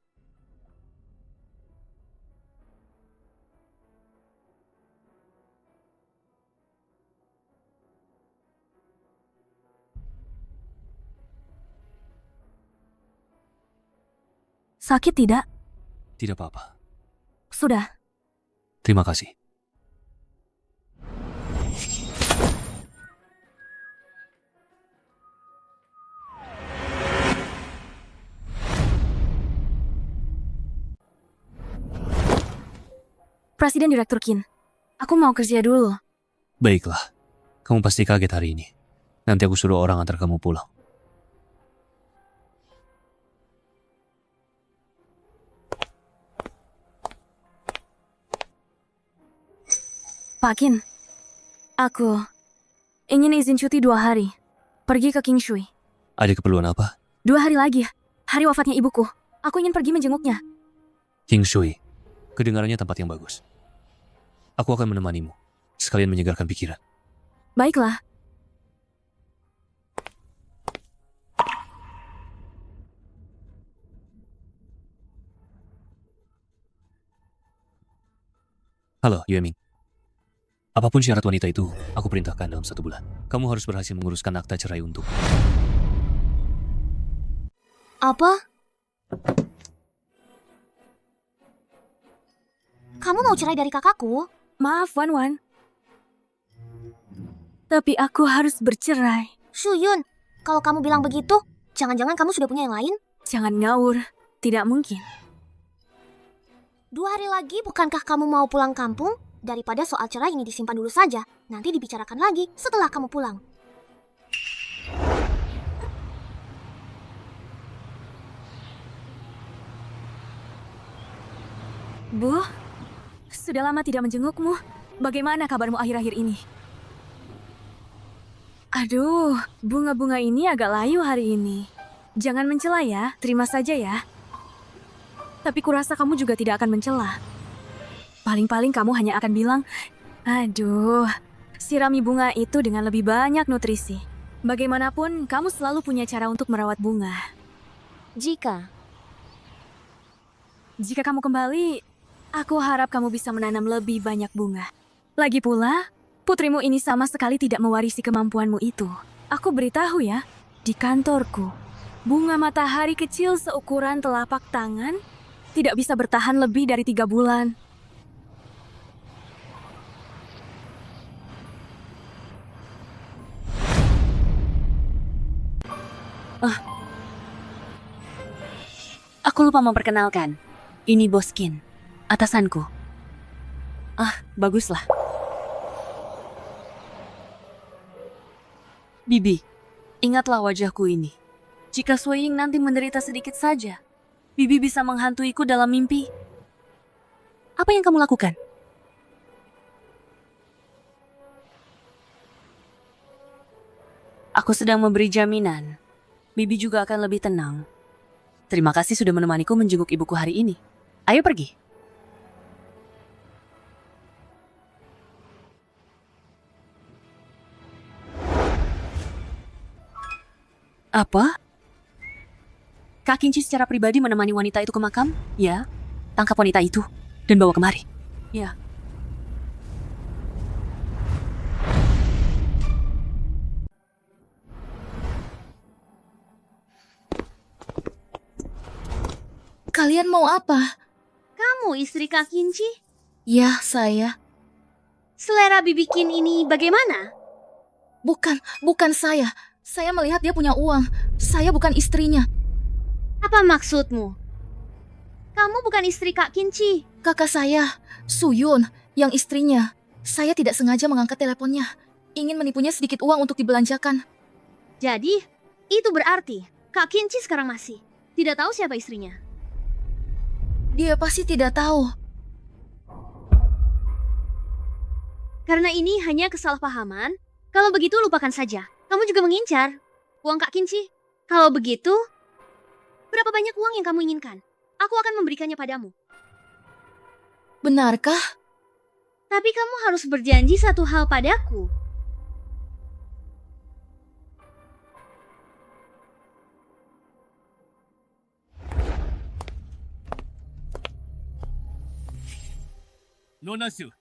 Sakit tidak? Tidak apa-apa. Sudah. Terima kasih. Presiden Direktur Qin, aku mau kerja dulu. Baiklah. Kamu pasti kaget hari ini. Nanti aku suruh orang antar kamu pulang. Pak Qin, aku ingin izin cuti 2 hari. Pergi ke Qingshui. Ada keperluan apa? 2 hari lagi, hari wafatnya ibuku. Aku ingin pergi menjenguknya. Qingshui. Kedengarannya tempat yang bagus. Aku akan menemanimu. Sekalian menyegarkan pikiran. Baiklah. Halo, Yueming. Apapun syarat wanita itu, aku perintahkan dalam 1 bulan. Kamu harus berhasil menguruskan akta cerai untuk. Apa? Kamu mau cerai dari kakakku? Maaf, Wan. Tapi aku harus bercerai. Suyun, kalau kamu bilang begitu, jangan-jangan kamu sudah punya yang lain? Jangan ngawur. Tidak mungkin. 2 hari lagi bukankah kamu mau pulang kampung? Daripada soal cerai ini disimpan dulu saja, nanti dibicarakan lagi setelah kamu pulang. Bu, sudah lama tidak menjengukmu. Bagaimana kabarmu akhir-akhir ini? Aduh, bunga-bunga ini agak layu hari ini. Jangan mencela ya, terima saja ya. Tapi kurasa kamu juga tidak akan mencela. Paling-paling kamu hanya akan bilang, aduh, sirami bunga itu dengan lebih banyak nutrisi. Bagaimanapun, kamu selalu punya cara untuk merawat bunga. Jika kamu kembali, aku harap kamu bisa menanam lebih banyak bunga. Lagi pula, putrimu ini sama sekali tidak mewarisi kemampuanmu itu. Aku beritahu ya, di kantorku, bunga matahari kecil seukuran telapak tangan tidak bisa bertahan lebih dari 3 bulan. aku lupa memperkenalkan. Ini Bos Qin, atasanku. Baguslah. Bibi, ingatlah wajahku ini. Jika Suiying nanti menderita sedikit saja, Bibi bisa menghantuiku dalam mimpi. Apa yang kamu lakukan? Aku sedang memberi jaminan. Bibi juga akan lebih tenang. Terima kasih sudah menemaniku menjenguk ibuku hari ini. Ayo pergi. Apa? Kak Kinci secara pribadi menemani wanita itu ke makam? Ya. Tangkap wanita itu dan bawa kemari. Ya. Kalian mau apa? Kamu istri Kak Kinci? Ya, saya. Selera bibikin ini bagaimana? Bukan saya. Saya melihat dia punya uang. Saya bukan istrinya. Apa maksudmu? Kamu bukan istri Kak Kinci. Kakak saya, Suyun, yang istrinya. Saya tidak sengaja mengangkat teleponnya. Ingin menipunya sedikit uang untuk dibelanjakan. Jadi, itu berarti Kak Kinci sekarang masih tidak tahu siapa istrinya. Dia pasti tidak tahu. Karena ini hanya kesalahpahaman. Kalau begitu lupakan saja. Kamu juga mengincar uang Kak Kinci. Kalau begitu, berapa banyak uang yang kamu inginkan? Aku akan memberikannya padamu. Benarkah? Tapi kamu harus berjanji satu hal padaku. Nona Su,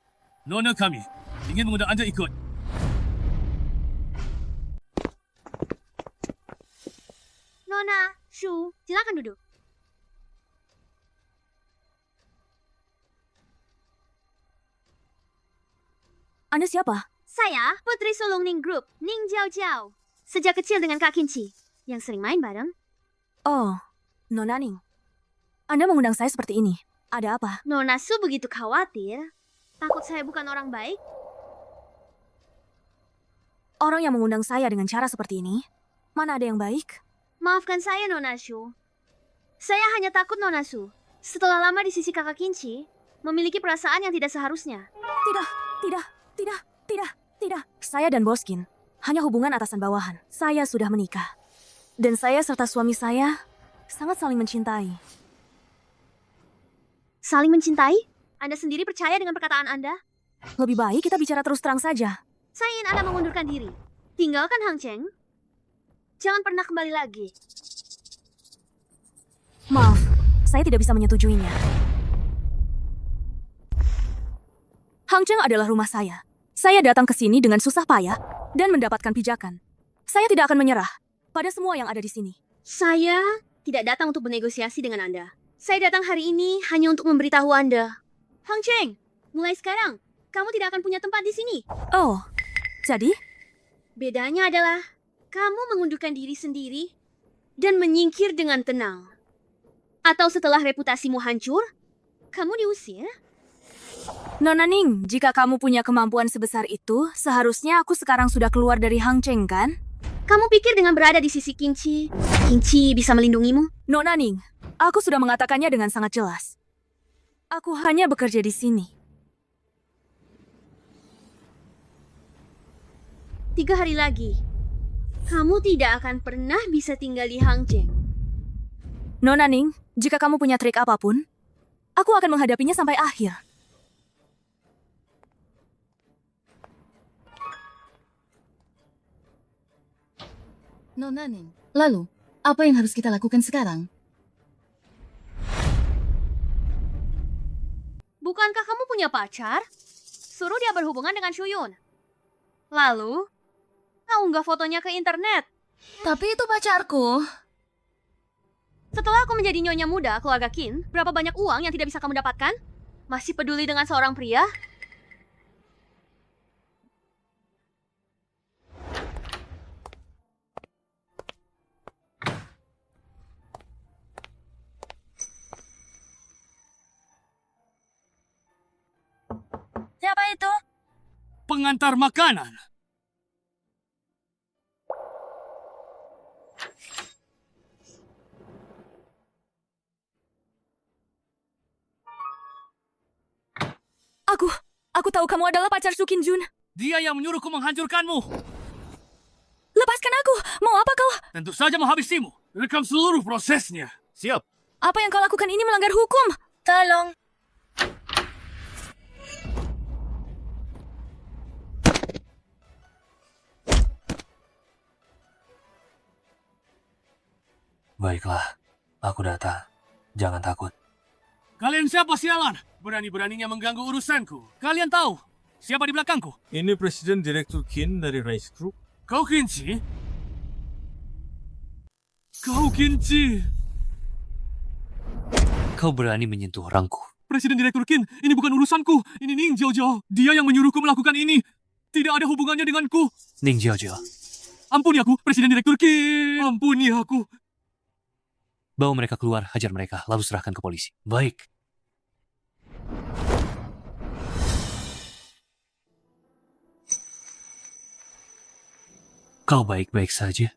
Nona kami ingin mengundang Anda ikut. Nona, Shu, silakan duduk. Anda siapa? Saya Putri Sulung Ning Group, Ning Jiao Jiao. Sejak kecil dengan Kak Kinci, yang sering main bareng. Oh, Nona Ning. Anda mengundang saya seperti ini. Ada apa? Nona Su begitu khawatir. Takut saya bukan orang baik. Orang yang mengundang saya dengan cara seperti ini, mana ada yang baik? Maafkan saya, Nona Su. Saya hanya takut Nona Su, setelah lama di sisi Kakak Kinci, memiliki perasaan yang tidak seharusnya. Tidak. Saya dan Boskin hanya hubungan atasan bawahan. Saya sudah menikah. Dan saya serta suami saya sangat saling mencintai. Saling mencintai? Anda sendiri percaya dengan perkataan Anda? Lebih baik kita bicara terus terang saja. Saya ingin Anda mengundurkan diri. Tinggalkan Hang Cheng. Jangan pernah kembali lagi. Maaf, saya tidak bisa menyetujuinya. Hang Cheng adalah rumah saya. Saya datang ke sini dengan susah payah dan mendapatkan pijakan. Saya tidak akan menyerah pada semua yang ada di sini. Saya tidak datang untuk bernegosiasi dengan Anda. Saya datang hari ini hanya untuk memberitahu Anda. Hang Cheng, mulai sekarang, kamu tidak akan punya tempat di sini. Oh, jadi? Bedanya adalah, kamu mengundurkan diri sendiri dan menyingkir dengan tenang. Atau setelah reputasimu hancur, kamu diusir? Nona Ning, jika kamu punya kemampuan sebesar itu, seharusnya aku sekarang sudah keluar dari Hang Cheng, kan? Kamu pikir dengan berada di sisi Kinci, Kinci bisa melindungimu? Nona Ning, aku sudah mengatakannya dengan sangat jelas. Aku hanya bekerja di sini. 3 hari lagi, kamu tidak akan pernah bisa tinggal di Hang Cheng. Nona Ning, jika kamu punya trik apapun, aku akan menghadapinya sampai akhir. Nona Ning. Lalu, apa yang harus kita lakukan sekarang? Bukankah kamu punya pacar? Suruh dia berhubungan dengan Shuyun. Lalu, kau unggah fotonya ke internet. Tapi itu pacarku. Setelah aku menjadi nyonya muda keluarga Qin, berapa banyak uang yang tidak bisa kamu dapatkan? Masih peduli dengan seorang pria? Siapa itu? Pengantar makanan. Aku tahu kamu adalah pacar Su Qin Jun. Dia yang menyuruhku menghancurkanmu. Lepaskan aku. Mau apa kau? Tentu saja menghabisimu. Rekam seluruh prosesnya. Siap. Apa yang kau lakukan ini melanggar hukum. Tolong. Baiklah, aku datang. Jangan takut. Kalian siapa sialan? Berani-beraninya mengganggu urusanku. Kalian tahu siapa di belakangku? Ini Presiden Direktur Qin dari Race Group. Kau Kinci? Kau Kinci? Kau berani menyentuh orangku. Presiden Direktur Qin, ini bukan urusanku. Ini Ning Jiao. Dia yang menyuruhku melakukan ini. Tidak ada hubungannya denganku. Ning Jiao. Ampuni aku, Presiden Direktur Qin. Ampuni aku. Bawa mereka keluar, hajar mereka, lalu serahkan ke polisi. Baik. Kau baik-baik saja?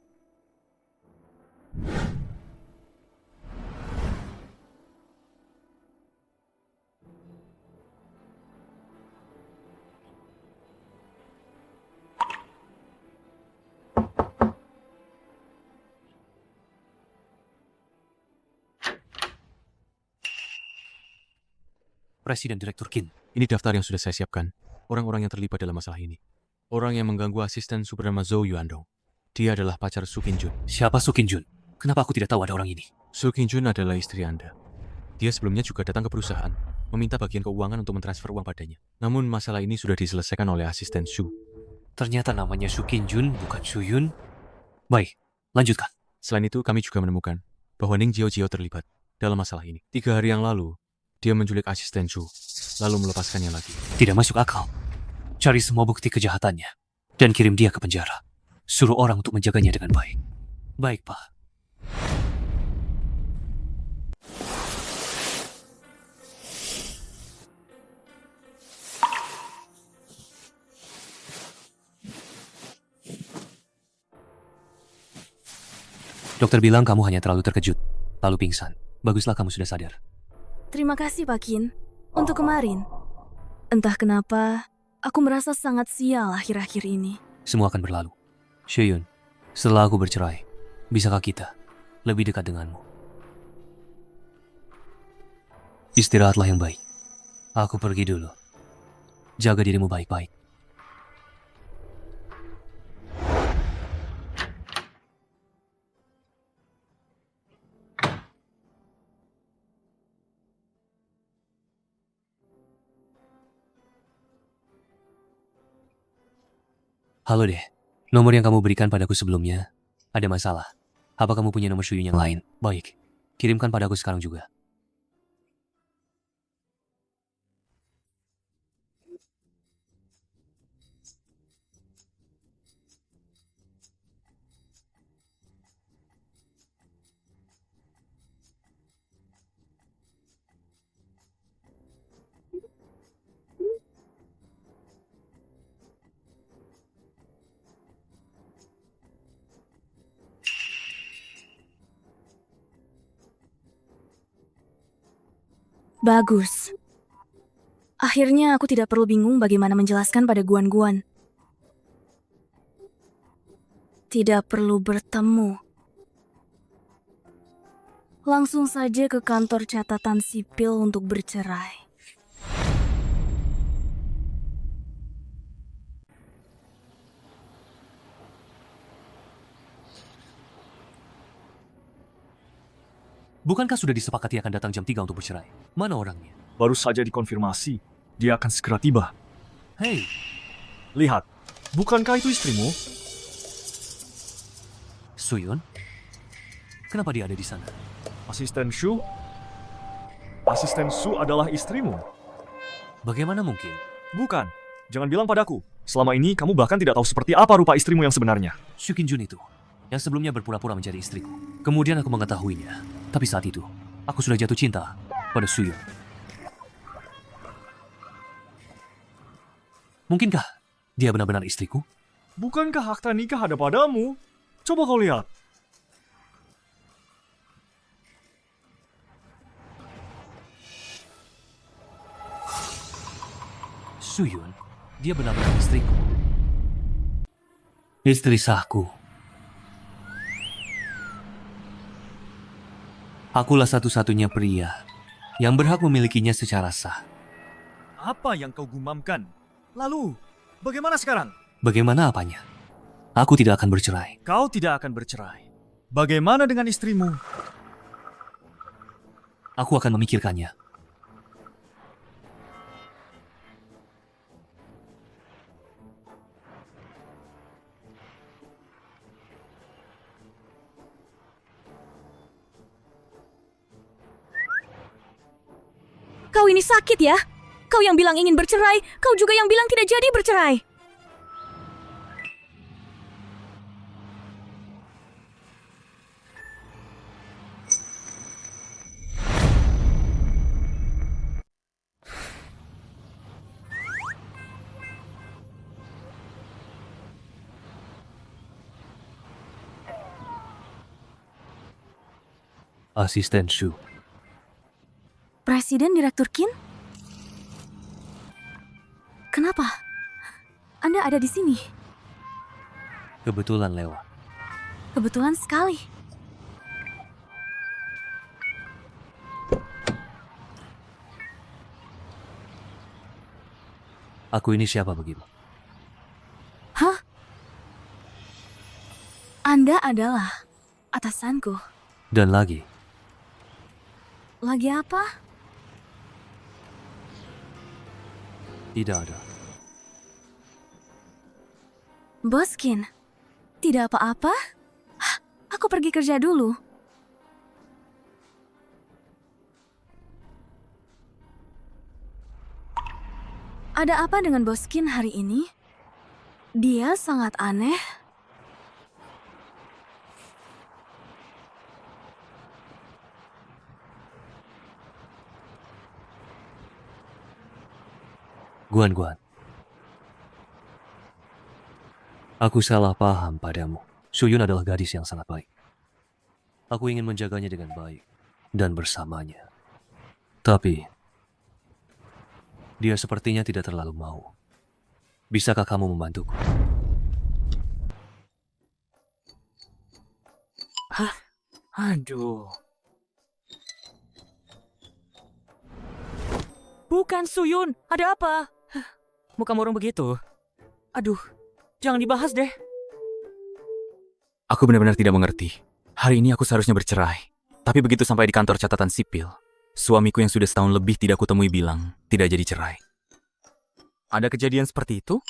Presiden Direktur Qin. Ini daftar yang sudah saya siapkan. Orang-orang yang terlibat dalam masalah ini. Orang yang mengganggu asisten Suprema Zhou Yuandong. Dia adalah pacar Su Qinjun. Siapa Su Qinjun? Kenapa aku tidak tahu ada orang ini? Su Qinjun adalah istri Anda. Dia sebelumnya juga datang ke perusahaan, meminta bagian keuangan untuk mentransfer uang padanya. Namun masalah ini sudah diselesaikan oleh asisten Su. Ternyata namanya Su Qinjun, bukan Su Yun. Baik, lanjutkan. Selain itu, kami juga menemukan bahwa Ning Jiao terlibat dalam masalah ini. 3 hari yang lalu, dia menculik asisten Su, lalu melepaskannya lagi. Tidak masuk akal. Cari semua bukti kejahatannya, dan kirim dia ke penjara. Suruh orang untuk menjaganya dengan baik. Baik, Pak. Dokter bilang kamu hanya terlalu terkejut, lalu pingsan. Baguslah kamu sudah sadar. Terima kasih, Pak Qin. Untuk kemarin. Entah kenapa, aku merasa sangat sial akhir-akhir ini. Semua akan berlalu. Shuyun, setelah aku bercerai, bisakah kita lebih dekat denganmu? Istirahatlah yang baik. Aku pergi dulu. Jaga dirimu baik-baik. Halo deh, nomor yang kamu berikan padaku sebelumnya ada masalah. Apa kamu punya nomor Shuyun yang lain? Baik, kirimkan padaku sekarang juga. Bagus. Akhirnya aku tidak perlu bingung bagaimana menjelaskan pada Guan-Guan. Tidak perlu bertemu. Langsung saja ke kantor catatan sipil untuk bercerai. Bukankah sudah disepakati akan datang jam 3 untuk bercerai? Mana orangnya? Baru saja dikonfirmasi. Dia akan segera tiba. Hei, Lihat, bukankah itu istrimu? Suyun? Kenapa dia ada di sana? Asisten Shu? Asisten Su adalah istrimu? Bagaimana mungkin? Bukan. Jangan bilang padaku. Selama ini kamu bahkan tidak tahu seperti apa rupa istrimu yang sebenarnya. Su Qinjun itu, yang sebelumnya berpura-pura menjadi istriku. Kemudian aku mengetahuinya. Tapi saat itu, aku sudah jatuh cinta pada Suyun. Mungkinkah dia benar-benar istriku? Bukankah akta nikah ada padamu? Coba kau lihat. Suyun, dia benar-benar istriku. Istri sahku. Akulah satu-satunya pria yang berhak memilikinya secara sah. Apa yang kau gumamkan? Lalu, bagaimana sekarang? Bagaimana apanya? Aku tidak akan bercerai. Kau tidak akan bercerai. Bagaimana dengan istrimu? Aku akan memikirkannya. Kau ini sakit ya? Kau yang bilang ingin bercerai, kau juga yang bilang tidak jadi bercerai. Asisten Shu. Presiden Direktur Qin? Kenapa? Anda ada di sini? Kebetulan lewat. Kebetulan sekali. Aku ini siapa bagimu? Hah? Anda adalah atasanku. Dan lagi, Lagi apa? tidak ada. Bos Qin, tidak apa-apa? Hah, aku pergi kerja dulu. Ada apa dengan Bos Qin hari ini? Dia sangat aneh. Guan. Aku salah paham padamu. Suyun adalah gadis yang sangat baik. Aku ingin menjaganya dengan baik dan bersamanya. Tapi, dia sepertinya tidak terlalu mau. Bisakah kamu membantuku? Hah? Aduh. Bukan Suyun, ada apa? Muka murung begitu. Aduh, jangan dibahas deh. Aku benar-benar tidak mengerti. Hari ini aku seharusnya bercerai. Tapi begitu sampai di kantor catatan sipil, suamiku yang sudah setahun lebih tidak kutemui bilang tidak jadi cerai. Ada kejadian seperti itu?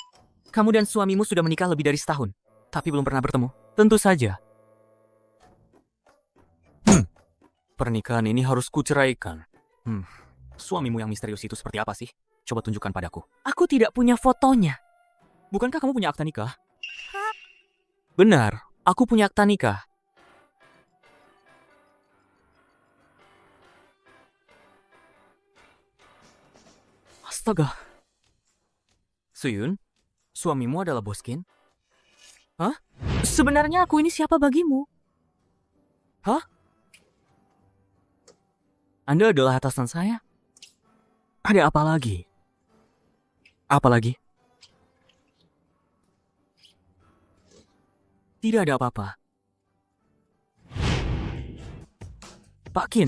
Kamu dan suamimu sudah menikah lebih dari setahun, tapi belum pernah bertemu? Tentu saja. Pernikahan ini harus kuceraikan. Suamimu yang misterius itu seperti apa sih? Coba tunjukkan padaku. Aku tidak punya fotonya. Bukankah kamu punya akta nikah? Benar, aku punya akta nikah. Astaga. Suyun, suamimu adalah Bos Qin? Hah? Sebenarnya aku ini siapa bagimu? Hah? Anda adalah atasan saya? Ada apa lagi? Apa lagi? Tidak ada apa-apa. Pak Qin.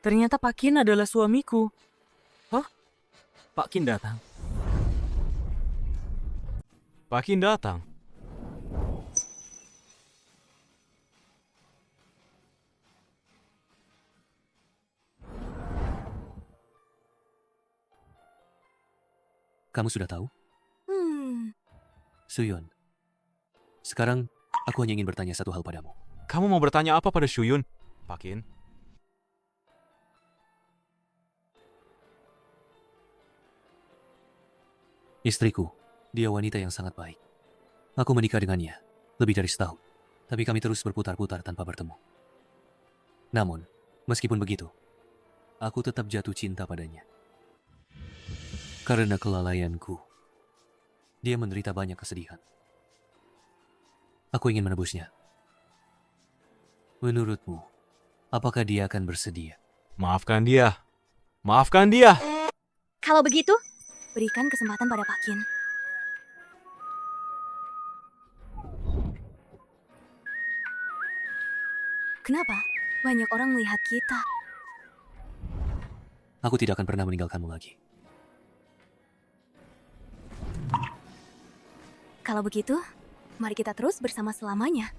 Ternyata Pak Qin adalah suamiku. Hah? Pak Qin datang. Pak Qin datang. Kamu sudah tahu? Suyun, sekarang aku hanya ingin bertanya satu hal padamu. Kamu mau bertanya apa pada Suyun, Pak Qin? Istriku, dia wanita yang sangat baik. Aku menikah dengannya lebih dari setahun, tapi kami terus berputar-putar tanpa bertemu. Namun, meskipun begitu, aku tetap jatuh cinta padanya. Karena kelalaianku, dia menderita banyak kesedihan. Aku ingin menebusnya. Menurutmu, apakah dia akan bersedia? Maafkan dia. Maafkan dia. Kalau begitu, berikan kesempatan pada Pak Qin. Kenapa? Banyak orang melihat kita. Aku tidak akan pernah meninggalkanmu lagi. Kalau begitu, mari kita terus bersama selamanya.